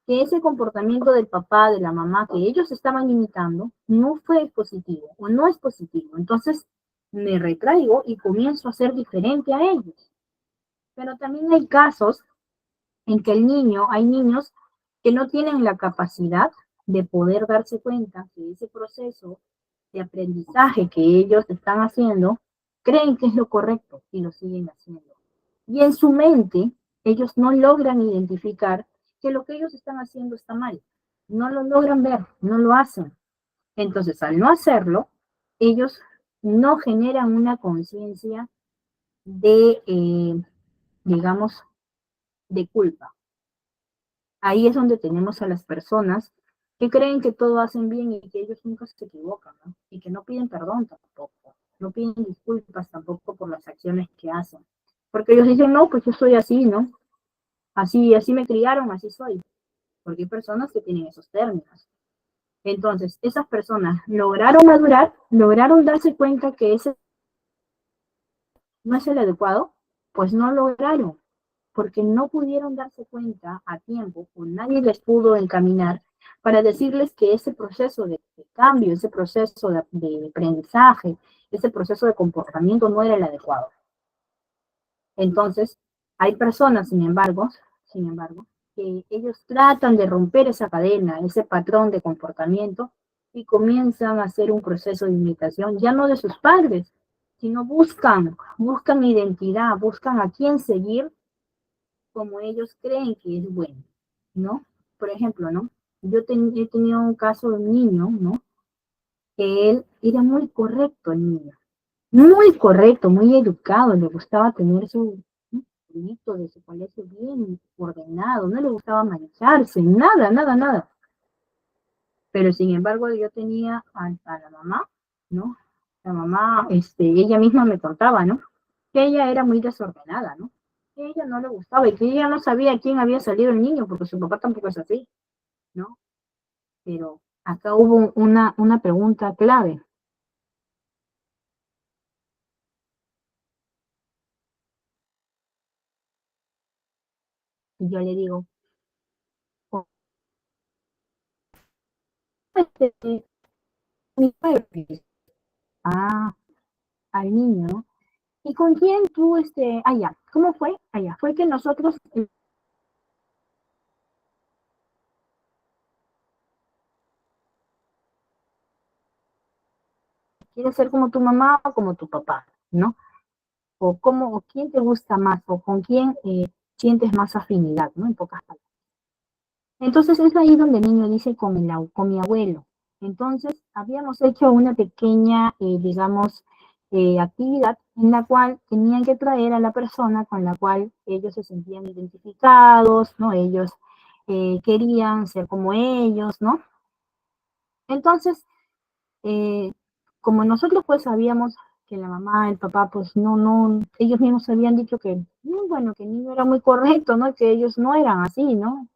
que ese comportamiento del papá, de la mamá que ellos estaban imitando no fue positivo o no es positivo. Entonces me retraigo y comienzo a ser diferente a ellos. Pero también hay casos en que hay niños que no tienen la capacidad de poder darse cuenta que ese proceso de aprendizaje que ellos están haciendo, creen que es lo correcto y lo siguen haciendo. Y en su mente, ellos no logran identificar que lo que ellos están haciendo está mal. No lo logran ver, no lo hacen. Entonces, al no hacerlo, ellos no generan una conciencia digamos, de culpa. Ahí es donde tenemos a las personas que creen que todo hacen bien y que ellos nunca se equivocan, ¿no? Y que no piden perdón tampoco, no piden disculpas tampoco por las acciones que hacen. Porque ellos dicen, no, pues yo soy así, ¿no? Así me criaron, así soy. Porque hay personas que tienen esos términos. Entonces, esas personas lograron madurar, lograron darse cuenta que ese no es el adecuado, pues no lograron, porque no pudieron darse cuenta a tiempo, o nadie les pudo encaminar para decirles que ese proceso de cambio, ese proceso de aprendizaje, ese proceso de comportamiento no era el adecuado. Entonces, hay personas, sin embargo, que ellos tratan de romper esa cadena, ese patrón de comportamiento y comienzan a hacer un proceso de imitación, ya no de sus padres, sino buscan identidad, buscan a quién seguir como ellos creen que es bueno, ¿no? Por ejemplo, ¿no? He tenido un caso de un niño, ¿no? Que él era muy correcto, el niño, muy correcto, muy educado, le gustaba tener su librito de su colegio bien ordenado, no le gustaba mancharse, nada, nada, nada. Pero sin embargo yo tenía a la mamá, ¿no? La mamá, ella misma me contaba, ¿no? Que ella era muy desordenada, ¿no? Que a ella no le gustaba y que ella no sabía quién había salido el niño, porque su papá tampoco es así, ¿no? Pero acá hubo una pregunta clave. Y yo le digo, oh, mi padre, ah, al niño, ¿no? ¿Y con quién tú, allá? ¿Cómo fue? Allá, fue que nosotros, quieres ser como tu mamá o como tu papá, ¿no? O quién te gusta más, o con quién sientes más afinidad, ¿no? En pocas palabras. Entonces es ahí donde el niño dice con mi abuelo. Entonces habíamos hecho una pequeña, digamos, actividad en la cual tenían que traer a la persona con la cual ellos se sentían identificados, ¿no? Ellos querían ser como ellos, ¿no? Entonces, eh, como nosotros pues sabíamos que la mamá, el papá, pues no, ellos mismos habían dicho que, bueno, que el niño era muy correcto, ¿no? Que ellos no eran así, ¿no?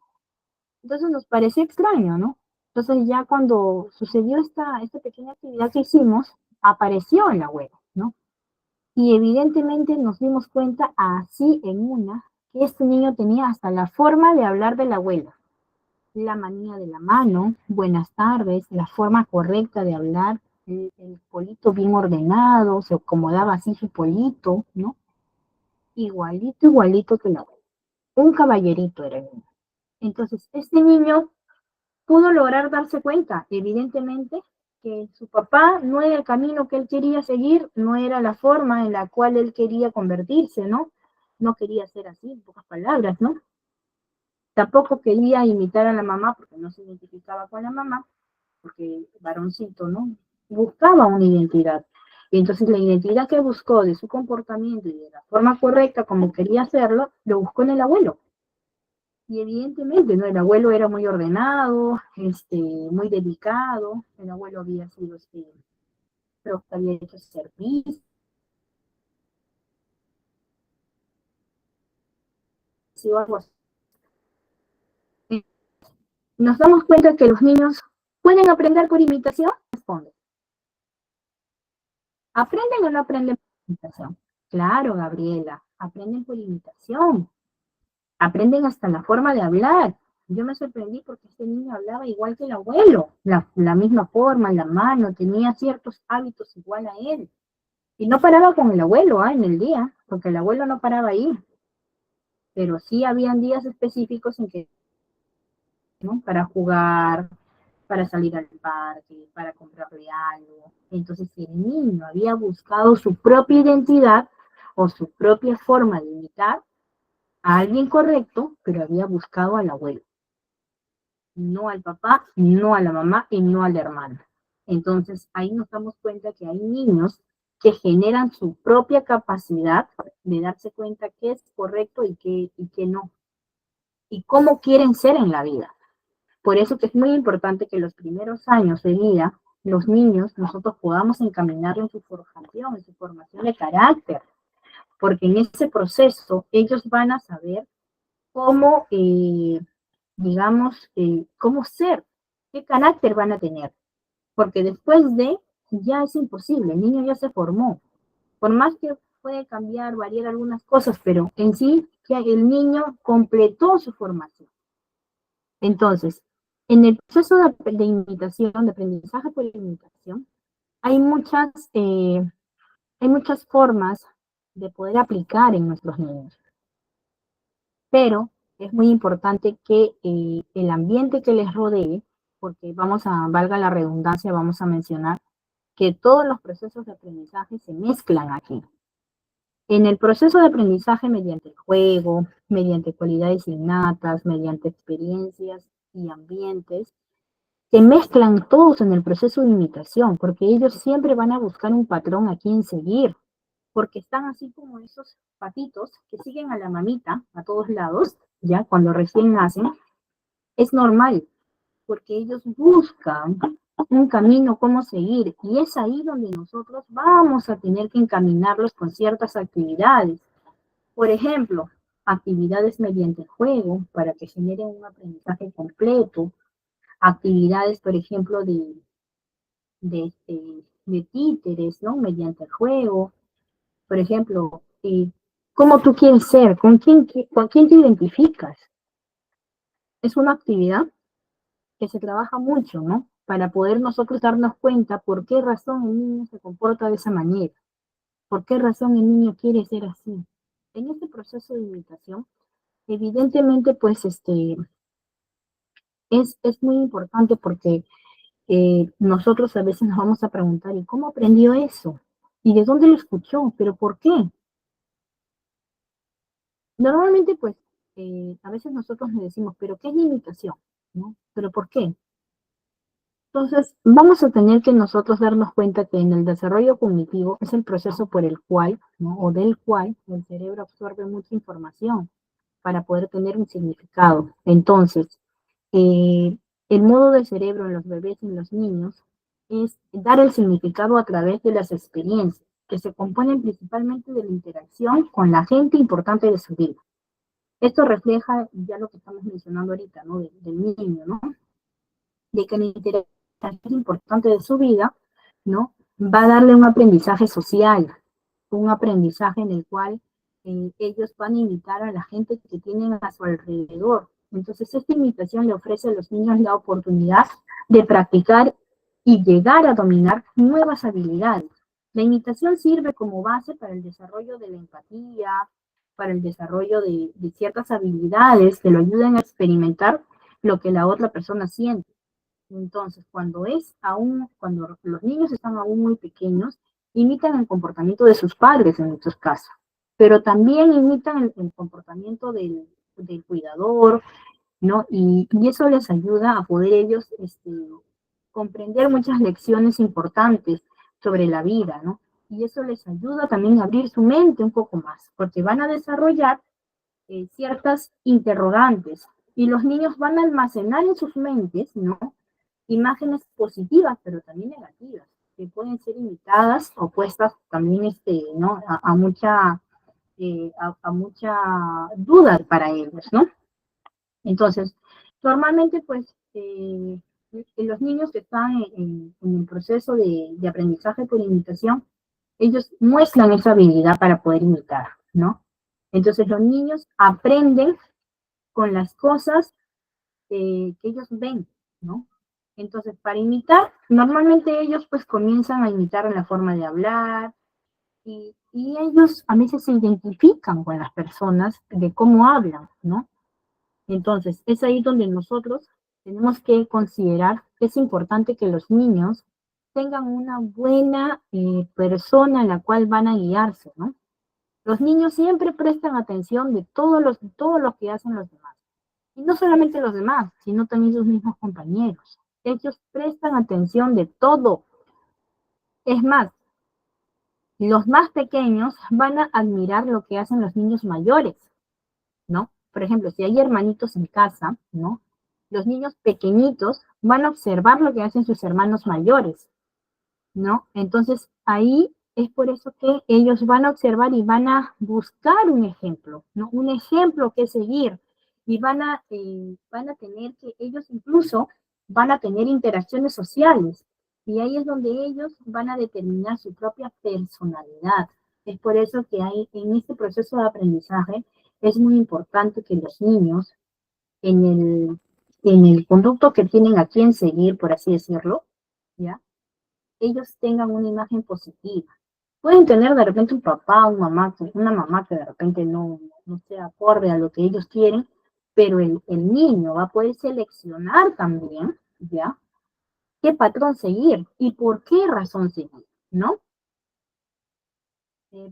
Entonces nos pareció extraño, ¿no? Entonces ya cuando sucedió esta pequeña actividad que hicimos, apareció el abuelo, ¿no? Y evidentemente nos dimos cuenta así en una que este niño tenía hasta la forma de hablar de la abuela, la manía de la mano, buenas tardes, la forma correcta de hablar, el polito bien ordenado, se acomodaba así su polito, ¿no? Igualito, igualito que la abuela. Un caballerito era el niño. Entonces, este niño pudo lograr darse cuenta, evidentemente, que su papá no era el camino que él quería seguir, no era la forma en la cual él quería convertirse, ¿no? No quería ser así, en pocas palabras, ¿no? Tampoco quería imitar a la mamá porque no se identificaba con la mamá, porque varoncito, ¿no? Buscaba una identidad. Y entonces la identidad que buscó de su comportamiento y de la forma correcta como quería hacerlo, lo buscó en el abuelo. Y evidentemente, ¿no? El abuelo era muy ordenado, muy dedicado, el abuelo había sido, creo que había hecho servicio, algo así. Nos damos cuenta que los niños pueden aprender por imitación, responde. ¿Aprenden o no aprenden por imitación? Claro, Gabriela, aprenden por imitación, aprenden hasta la forma de hablar. Yo me sorprendí porque este niño hablaba igual que el abuelo, la misma forma, la mano, tenía ciertos hábitos igual a él. Y no paraba con el abuelo en el día, porque el abuelo no paraba ahí, pero sí habían días específicos en que, ¿no? Para jugar, para salir al parque, para comprarle algo. Entonces el niño había buscado su propia identidad o su propia forma de imitar a alguien correcto, pero había buscado al abuelo, no al papá, no a la mamá y no al hermano. Entonces ahí nos damos cuenta que hay niños que generan su propia capacidad de darse cuenta qué es correcto y qué no, y cómo quieren ser en la vida. Por eso que es muy importante que los primeros años de vida, los niños, nosotros podamos encaminarlos en su formación, en su formación de carácter, porque en ese proceso ellos van a saber cómo, digamos, cómo ser, qué carácter van a tener, porque después de, ya es imposible, el niño ya se formó, por más que puede cambiar, variar algunas cosas, pero en sí, ya el niño completó su formación. Entonces, en el proceso de imitación, de aprendizaje por imitación, hay hay muchas formas de poder aplicar en nuestros niños, pero es muy importante que el ambiente que les rodee, porque valga la redundancia, vamos a mencionar que todos los procesos de aprendizaje se mezclan aquí. En el proceso de aprendizaje mediante el juego, mediante cualidades innatas, mediante experiencias y ambientes, se mezclan todos en el proceso de imitación, porque ellos siempre van a buscar un patrón a quien seguir, porque están así como esos patitos que siguen a la mamita a todos lados, ya cuando recién nacen, es normal, porque ellos buscan un camino cómo seguir, y es ahí donde nosotros vamos a tener que encaminarlos con ciertas actividades. Por ejemplo, actividades mediante el juego para que generen un aprendizaje completo, actividades, por ejemplo, de títeres, ¿no? Mediante el juego, por ejemplo, cómo tú quieres ser, con quién te identificas. Es una actividad que se trabaja mucho, ¿no? Para poder nosotros darnos cuenta por qué razón el niño se comporta de esa manera, por qué razón el niño quiere ser así. En este proceso de imitación, evidentemente, pues, es muy importante porque nosotros a veces nos vamos a preguntar, ¿y cómo aprendió eso? ¿Y de dónde lo escuchó? ¿Pero por qué? Normalmente, pues, a veces nosotros le decimos, ¿pero qué es la imitación? ¿No? ¿Pero por qué? Entonces, vamos a tener que nosotros darnos cuenta que en el desarrollo cognitivo es el proceso por el cual, ¿no? O del cual el cerebro absorbe mucha información para poder tener un significado. Entonces, el modo del cerebro en los bebés y en los niños es dar el significado a través de las experiencias, que se componen principalmente de la interacción con la gente importante de su vida. Esto refleja ya lo que estamos mencionando ahorita, ¿no? Del niño, ¿no? De que la interacción importante de su vida, ¿no? Va a darle un aprendizaje social, un aprendizaje en el cual ellos van a imitar a la gente que tienen a su alrededor. Entonces, esta imitación le ofrece a los niños la oportunidad de practicar y llegar a dominar nuevas habilidades. La imitación sirve como base para el desarrollo de la empatía, para el desarrollo de ciertas habilidades que lo ayuden a experimentar lo que la otra persona siente. Entonces, cuando los niños están aún muy pequeños, imitan el comportamiento de sus padres en muchos casos, pero también imitan el comportamiento del cuidador, ¿no? Y eso les ayuda a poder ellos comprender muchas lecciones importantes sobre la vida, ¿no? Y eso les ayuda también a abrir su mente un poco más, porque van a desarrollar ciertas interrogantes y los niños van a almacenar en sus mentes, ¿no? Imágenes positivas, pero también negativas, que pueden ser imitadas o puestas también, ¿no? A mucha duda para ellos, ¿no? Entonces, normalmente, pues, los niños que están en el proceso de aprendizaje por imitación, ellos muestran esa habilidad para poder imitar, ¿no? Entonces, los niños aprenden con las cosas que ellos ven, ¿no? Entonces, para imitar, normalmente ellos pues comienzan a imitar en la forma de hablar y ellos a veces se identifican con las personas de cómo hablan, ¿no? Entonces, es ahí donde nosotros tenemos que considerar que es importante que los niños tengan una buena persona en la cual van a guiarse, ¿no? Los niños siempre prestan atención de todo lo que hacen los demás. Y no solamente los demás, sino también sus mismos compañeros. Ellos prestan atención de todo. Es más, los más pequeños van a admirar lo que hacen los niños mayores, ¿no? Por ejemplo, si hay hermanitos en casa, ¿no? los niños pequeñitos van a observar lo que hacen sus hermanos mayores, ¿no? Entonces, ahí es por eso que ellos van a observar y van a buscar un ejemplo, ¿no? Un ejemplo que seguir. Y van a tener que, ellos incluso van a tener interacciones sociales. Y ahí es donde ellos van a determinar su propia personalidad. Es por eso que hay, en este proceso de aprendizaje, es muy importante que los niños, en en el conducto que tienen a quien seguir, por así decirlo, ¿ya? Ellos tengan una imagen positiva. Pueden tener de repente un papá, una mamá que de repente no sea acorde a lo que ellos quieren, pero el niño va a poder seleccionar también, ¿ya? ¿Qué patrón seguir y por qué razón seguir, ¿no?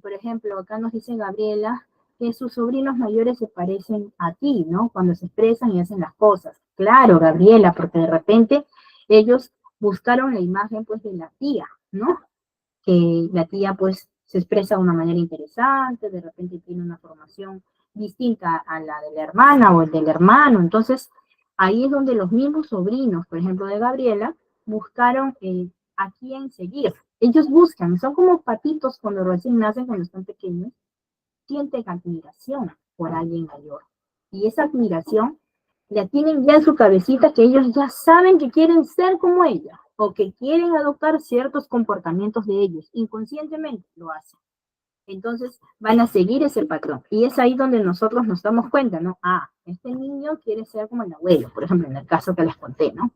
Por ejemplo, acá nos dice Gabriela que sus sobrinos mayores se parecen a ti, ¿no? Cuando se expresan y hacen las cosas. Claro, Gabriela, porque de repente ellos buscaron la imagen pues de la tía, ¿no? Que la tía pues se expresa de una manera interesante, de repente tiene una formación distinta a la de la hermana o el del hermano. Entonces, ahí es donde los mismos sobrinos, por ejemplo, de Gabriela, buscaron a quién seguir. Ellos buscan, son como patitos cuando recién nacen, cuando están pequeños, sienten admiración por alguien mayor. Y esa admiración la tienen ya en su cabecita que ellos ya saben que quieren ser como ella o que quieren adoptar ciertos comportamientos de ellos. Inconscientemente lo hacen. Entonces van a seguir ese patrón. Y es ahí donde nosotros nos damos cuenta, ¿no? Ah, este niño quiere ser como el abuelo, por ejemplo, en el caso que les conté, ¿no?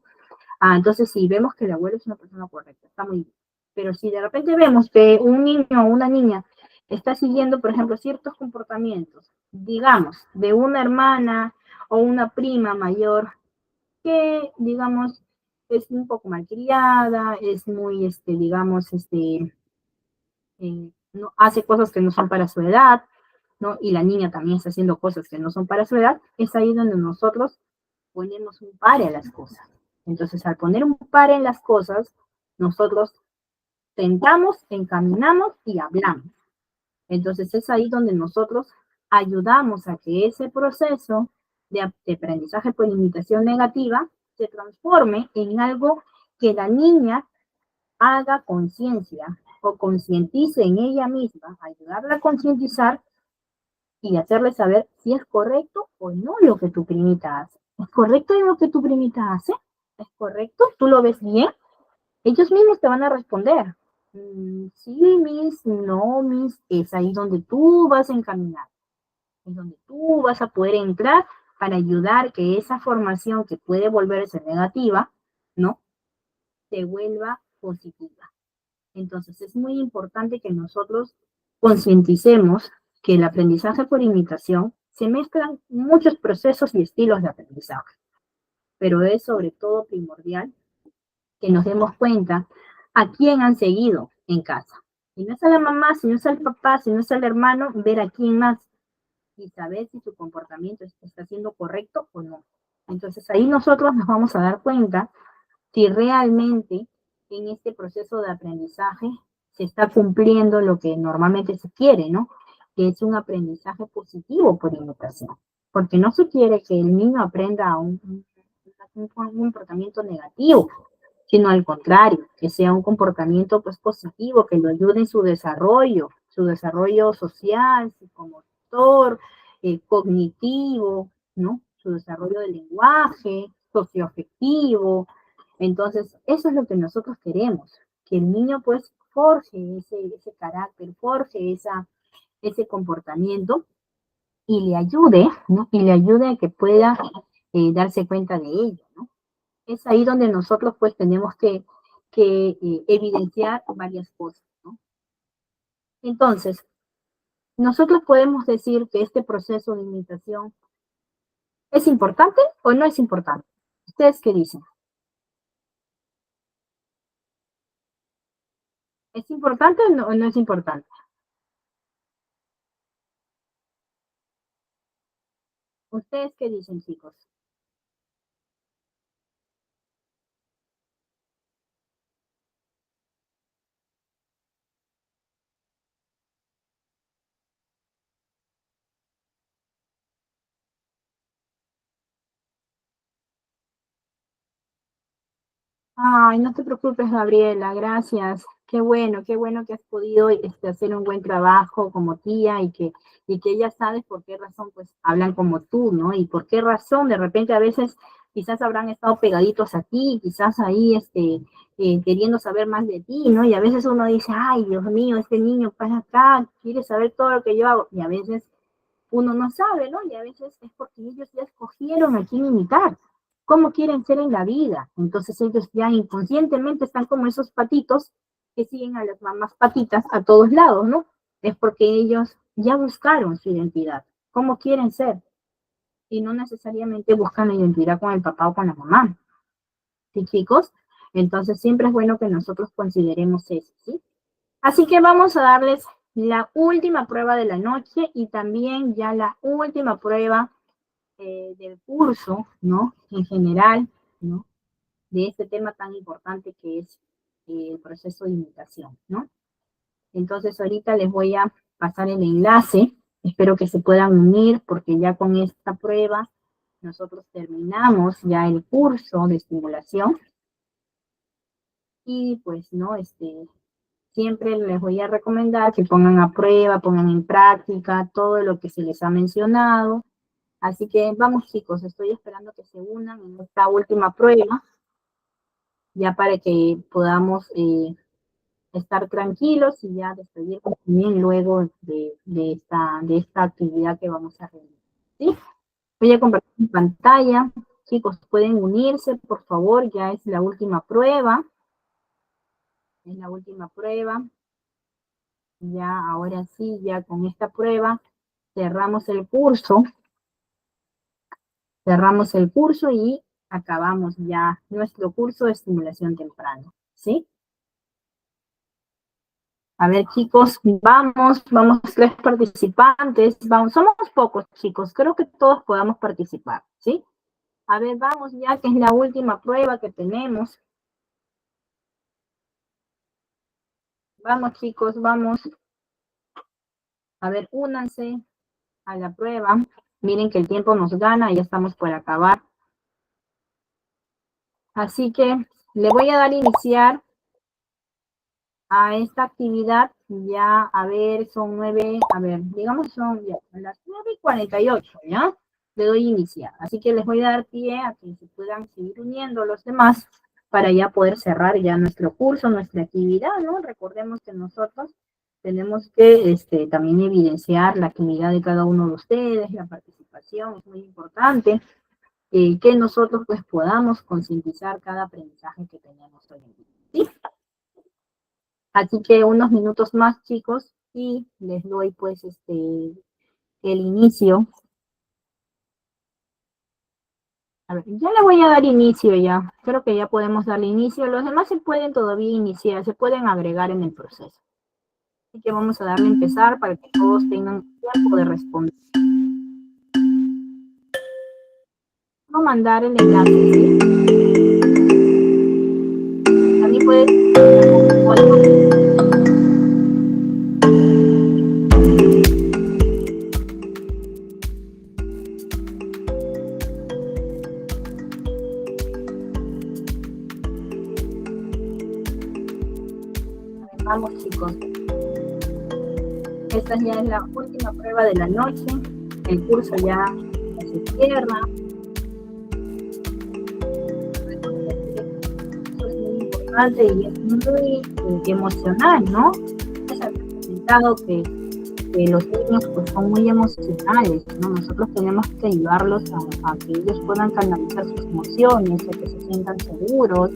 Ah, entonces si vemos que el abuelo es una persona correcta, está muy bien. Pero si de repente vemos que un niño o una niña está siguiendo, por ejemplo, ciertos comportamientos, digamos, de una hermana o una prima mayor que, digamos, es un poco malcriada, es muy, digamos, no, hace cosas que no son para su edad, ¿no? Y la niña también está haciendo cosas que no son para su edad, es ahí donde nosotros ponemos un pare a las cosas. Entonces, al poner un pare en las cosas, nosotros sentamos, encaminamos y hablamos. Entonces, es ahí donde nosotros ayudamos a que ese proceso de aprendizaje por imitación negativa se transforme en algo que la niña haga conciencia o concientice en ella misma, ayudarla a concientizar y hacerle saber si es correcto o no lo que tu primita hace. ¿Es correcto lo que tu primita hace? ¿Es correcto? ¿Tú lo ves bien? Ellos mismos te van a responder. Sí, Miss, no, Miss, es ahí donde tú vas a encaminar, es donde tú vas a poder entrar para ayudar que esa formación que puede volverse negativa, ¿no? Se vuelva positiva. Entonces es muy importante que nosotros concienticemos que el aprendizaje por imitación se mezclan muchos procesos y estilos de aprendizaje, pero es sobre todo primordial que nos demos cuenta a quién han seguido en casa. Si no es a la mamá, si no es al papá, si no es al hermano, ver a quién más y saber si su comportamiento está siendo correcto o no. Entonces ahí nosotros nos vamos a dar cuenta si realmente en este proceso de aprendizaje se está cumpliendo lo que normalmente se quiere, ¿no? Que es un aprendizaje positivo por imitación. Porque no se quiere que el niño aprenda un comportamiento negativo, sino al contrario, que sea un comportamiento pues positivo, que lo ayude en su desarrollo social, psicomotor, cognitivo, ¿no? Su desarrollo del lenguaje, socioafectivo. Entonces, eso es lo que nosotros queremos, que el niño pues forje ese carácter, forje ese comportamiento y le ayude, ¿no? Y le ayude a que pueda darse cuenta de ello, ¿no? Es ahí donde nosotros pues tenemos que evidenciar varias cosas, ¿no? Entonces, nosotros podemos decir que este proceso de imitación es importante o no es importante. ¿Ustedes qué dicen? ¿Es importante o no es importante? ¿Ustedes qué dicen, chicos? Ay, no te preocupes, Gabriela, gracias. Qué bueno que has podido hacer un buen trabajo como tía y que ya sabes por qué razón pues hablan como tú, ¿no? Y por qué razón de repente a veces quizás habrán estado pegaditos a ti, quizás ahí queriendo saber más de ti, ¿no? Y a veces uno dice, ay, Dios mío, este niño pasa acá, quiere saber todo lo que yo hago. Y a veces uno no sabe, ¿no? Y a veces es porque ellos ya escogieron a quién imitar, cómo quieren ser en la vida. Entonces ellos ya inconscientemente están como esos patitos que siguen a las mamás patitas a todos lados, ¿no? Es porque ellos ya buscaron su identidad, cómo quieren ser, y no necesariamente buscan la identidad con el papá o con la mamá. ¿Sí, chicos? Entonces siempre es bueno que nosotros consideremos eso, ¿sí? Así que vamos a darles la última prueba de la noche y también ya la última prueba del curso, ¿no? En general, ¿no? De este tema tan importante que es el proceso de imitación, ¿no? Entonces ahorita les voy a pasar el enlace, espero que se puedan unir porque ya con esta prueba nosotros terminamos ya el curso de estimulación y pues, ¿no? Siempre les voy a recomendar que pongan a prueba, pongan en práctica todo lo que se les ha mencionado. Así que vamos chicos, estoy esperando que se unan en esta última prueba, ya para que podamos estar tranquilos y ya despedirnos también luego de esta actividad que vamos a realizar. ¿Sí? Voy a compartir mi pantalla. Chicos, pueden unirse, por favor, ya es la última prueba. Es la última prueba. Ya, ahora sí, ya con esta prueba cerramos el curso. Cerramos el curso y acabamos ya nuestro curso de estimulación temprana, ¿sí? A ver, chicos, vamos 3 participantes, somos pocos, chicos, creo que todos podamos participar, ¿sí? A ver, vamos ya, que es la última prueba que tenemos. Vamos, chicos, vamos. A ver, únanse a la prueba. Miren que el tiempo nos gana, ya estamos por acabar. Así que le voy a dar a iniciar a esta actividad. Ya, a ver, son 9, a ver, digamos son ya las 9:48, ¿ya? Le doy iniciar. Así que les voy a dar pie a que se puedan seguir uniendo los demás para ya poder cerrar ya nuestro curso, nuestra actividad, ¿no? Recordemos que nosotros tenemos que también evidenciar la actividad de cada uno de ustedes, la participación es muy importante, que nosotros pues podamos concientizar cada aprendizaje que tenemos hoy en día, ¿sí? Así que unos minutos más, chicos, y les doy pues el inicio. A ver, ya le voy a dar inicio ya. Creo que ya podemos darle inicio. Los demás se pueden todavía iniciar, se pueden agregar en el proceso. Así que vamos a darle a empezar para que todos tengan tiempo de responder. Vamos a mandar el enlace, ¿sí? También puedes... Vamos, chicos. Esta ya es la última prueba de la noche. El curso ya se cierra. Eso es muy importante y es muy emocional, ¿no? Es comentado que los niños pues, son muy emocionales, ¿no? Nosotros tenemos que ayudarlos a que ellos puedan canalizar sus emociones, a que se sientan seguros.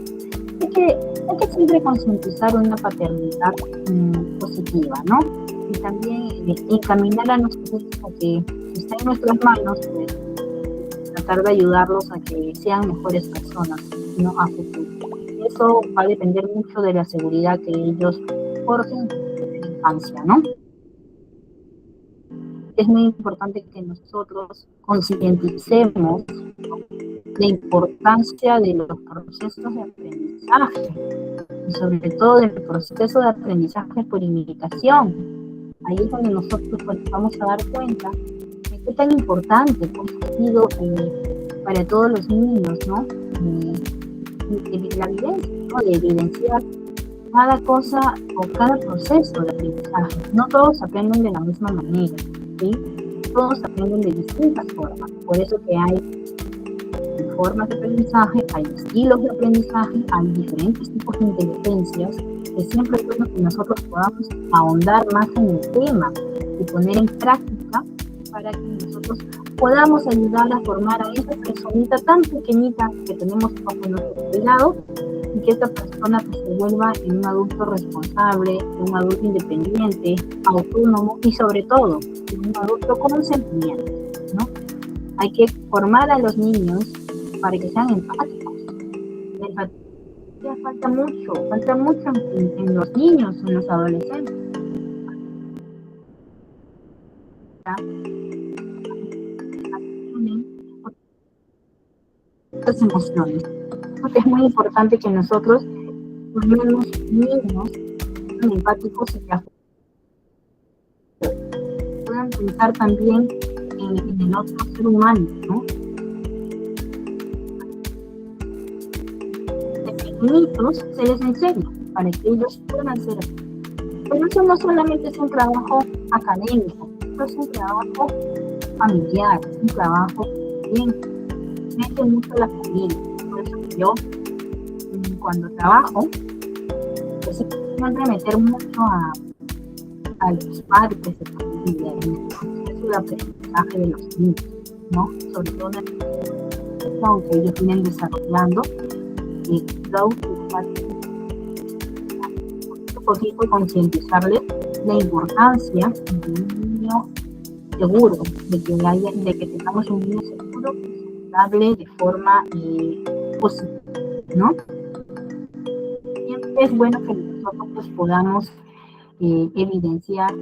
Hay que siempre concientizar una paternidad positiva, ¿no? Y también encaminar a nuestros hijos a que está en nuestras manos, pues, tratar de ayudarlos a que sean mejores personas, ¿no? A futuro. Eso va a depender mucho de la seguridad que ellos forjen en la infancia, ¿no? Es muy importante que nosotros concienticemos, ¿no?, la importancia de los procesos de aprendizaje y sobre todo del proceso de aprendizaje por imitación. Ahí es donde nosotros pues, vamos a dar cuenta de qué tan importante ha sido para todos los niños, ¿no? la evidencia, ¿no? De evidenciar cada cosa o cada proceso de aprendizaje. No todos aprenden de la misma manera, ¿sí? Todos aprenden de distintas formas. Por eso que hay formas de aprendizaje, hay estilos de aprendizaje, hay diferentes tipos de inteligencias, que siempre es bueno que nosotros podamos ahondar más en el tema y poner en práctica para que nosotros podamos ayudar a formar a esa personita tan pequeñita que tenemos como nuestro lado y que esta persona pues, se vuelva en un adulto responsable, un adulto independiente, autónomo y sobre todo un adulto con sentimientos, ¿no? Hay que formar a los niños para que sean empáticos. La empatía falta mucho en los niños, en los adolescentes. Estas emociones. Porque es muy importante que nosotros formemos niños empáticos y que puedan pensar también en el otro ser humano, ¿no? De pequeñitos se les enseña para que ellos puedan ser así. Pero eso no solamente es un trabajo académico, eso es un trabajo familiar, es un trabajo bien, mete mucho a la familia. Por eso que yo, cuando trabajo, pues siempre meter mucho a los padres de familia, en el proceso de aprendizaje de los niños, ¿no? Sobre todo en el aunque ellos vienen desarrollando, poquito concientizarles la importancia de un niño seguro, de que tengamos un niño seguro y saludable de forma positiva, ¿no? Siempre es bueno que nosotros pues, podamos evidenciar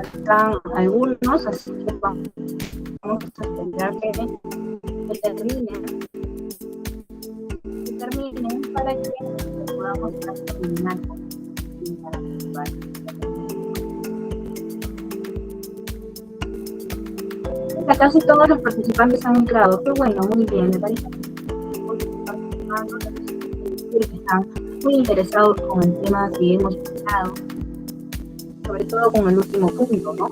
faltan algunos, así que vamos a esperar que terminen para que podamos terminar con casi todos los participantes han entrado. Qué bueno, muy bien, me parece que están muy interesados con el tema que hemos tratado, sobre todo con el último punto, ¿no?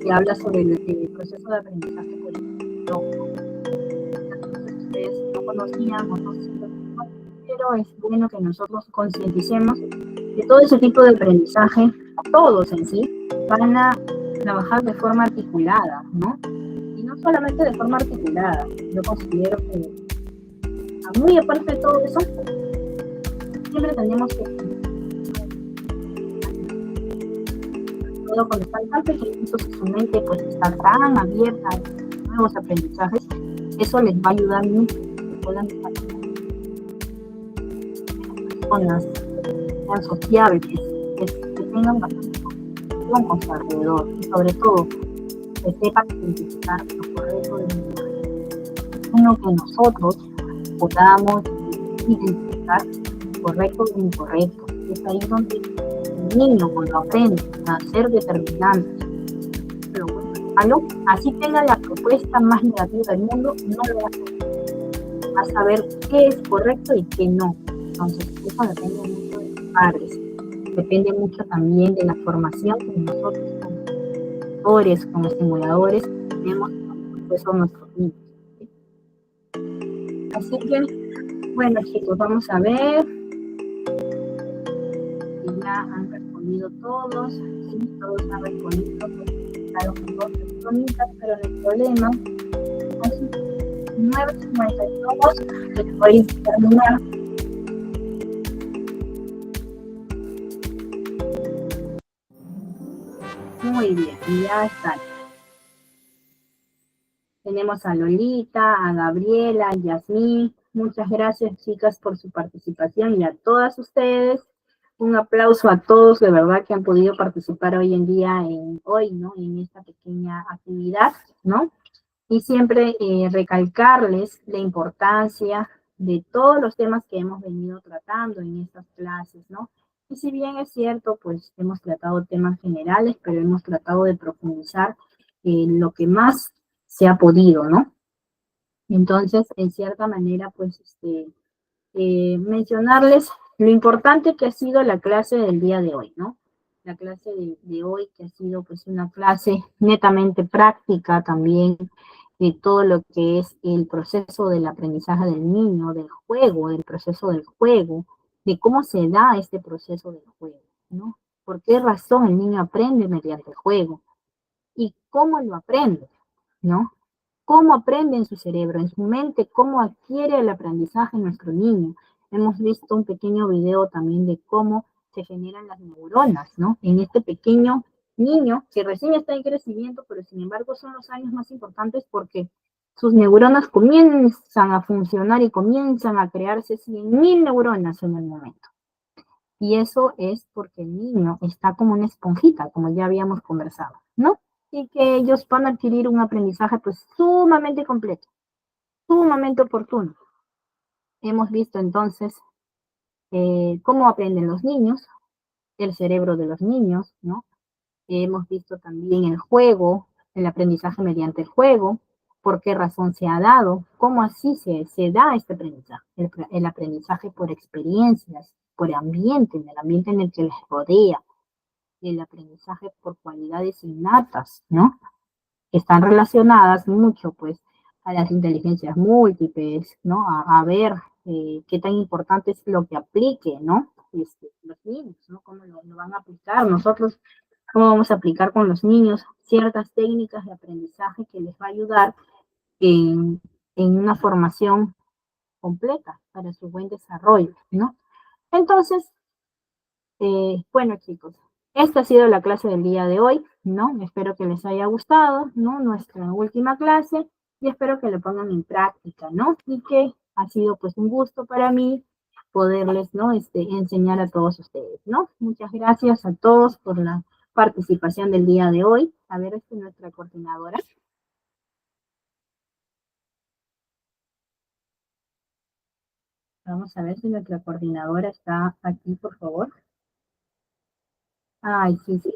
Que habla sobre el proceso de aprendizaje colectivo. Ustedes no conocían, pero es bueno que nosotros concienticemos que todo ese tipo de aprendizaje, todos en sí, van a trabajar de forma articulada, ¿no? Y no solamente de forma articulada, yo considero que, muy aparte de todo eso, siempre tenemos que, todo cuando están tan pequeñitos y su mente pues está tan abierta a nuevos aprendizajes, eso les va a ayudar mucho que puedan desarrollar personas que sean sociables, que tengan bastante comunicación con su alrededor y sobre todo que sepan identificar lo correcto de lo incorrecto. Uno que nosotros podamos identificar lo correcto de lo incorrecto. Es ahí donde el niño cuando aprende a ser determinante, pero bueno, malo, así tenga la propuesta más negativa del mundo, no lo va a hacer. Va a saber qué es correcto y qué no. Entonces, eso depende mucho de los padres. Depende mucho también de la formación que nosotros como tutores, como estimuladores, tenemos pues son nuestros niños. ¿Sí? Así que, bueno chicos, vamos a ver si ya han respondido todos. Sí, todos han respondido, claro, con dos personitas, pero no hay problema. Así, 9:52, les voy a terminar. Muy bien, ya están. Tenemos a Lolita, a Gabriela, a Yasmín, Muchas gracias, chicas, por su participación y a todas ustedes. Un aplauso a todos, de verdad, que han podido participar hoy en día, hoy, ¿no? En esta pequeña actividad, ¿no? Y siempre recalcarles la importancia de todos los temas que hemos venido tratando en estas clases, ¿no? Y si bien es cierto, pues hemos tratado temas generales, pero hemos tratado de profundizar en lo que más se ha podido, ¿no? Entonces, en cierta manera, pues, mencionarles lo importante que ha sido la clase del día de hoy, ¿no? La clase de hoy que ha sido, pues, una clase netamente práctica también, de todo lo que es el proceso del aprendizaje del niño, del juego, del proceso del juego, de cómo se da este proceso del juego, ¿no? ¿Por qué razón el niño aprende mediante el juego? ¿Y cómo lo aprende? ¿No? ¿Cómo aprende en su cerebro, en su mente? ¿Cómo adquiere el aprendizaje nuestro niño? Hemos visto un pequeño video también de cómo se generan las neuronas, ¿no? En este pequeño niño que recién está en crecimiento, pero sin embargo son los años más importantes porque sus neuronas comienzan a funcionar y comienzan a crearse 100.000 neuronas en el momento. Y eso es porque el niño está como una esponjita, como ya habíamos conversado, ¿no? Y que ellos van a adquirir un aprendizaje pues sumamente completo, sumamente oportuno. Hemos visto entonces cómo aprenden los niños, el cerebro de los niños, ¿no? Hemos visto también el juego, el aprendizaje mediante el juego, por qué razón se ha dado, cómo así se da este aprendizaje, el aprendizaje por experiencias, por ambiente, en el ambiente en el que les rodea, el aprendizaje por cualidades innatas, ¿no? Que están relacionadas mucho, pues, a las inteligencias múltiples, ¿no? A ver qué tan importante es lo que aplique, ¿no? Los niños, ¿no? ¿Cómo lo van a aplicar? Nosotros, ¿cómo vamos a aplicar con los niños ciertas técnicas de aprendizaje que les va a ayudar en una formación completa para su buen desarrollo, ¿no? Entonces, bueno, chicos, esta ha sido la clase del día de hoy, ¿no? Espero que les haya gustado, ¿no? Nuestra última clase y espero que lo pongan en práctica, ¿no? Y que ha sido pues un gusto para mí poderles, ¿no? Enseñar a todos ustedes, ¿no? Muchas gracias a todos por la participación del día de hoy. A ver, nuestra coordinadora. Vamos a ver si nuestra coordinadora está aquí, por favor. Ay, sí, sí.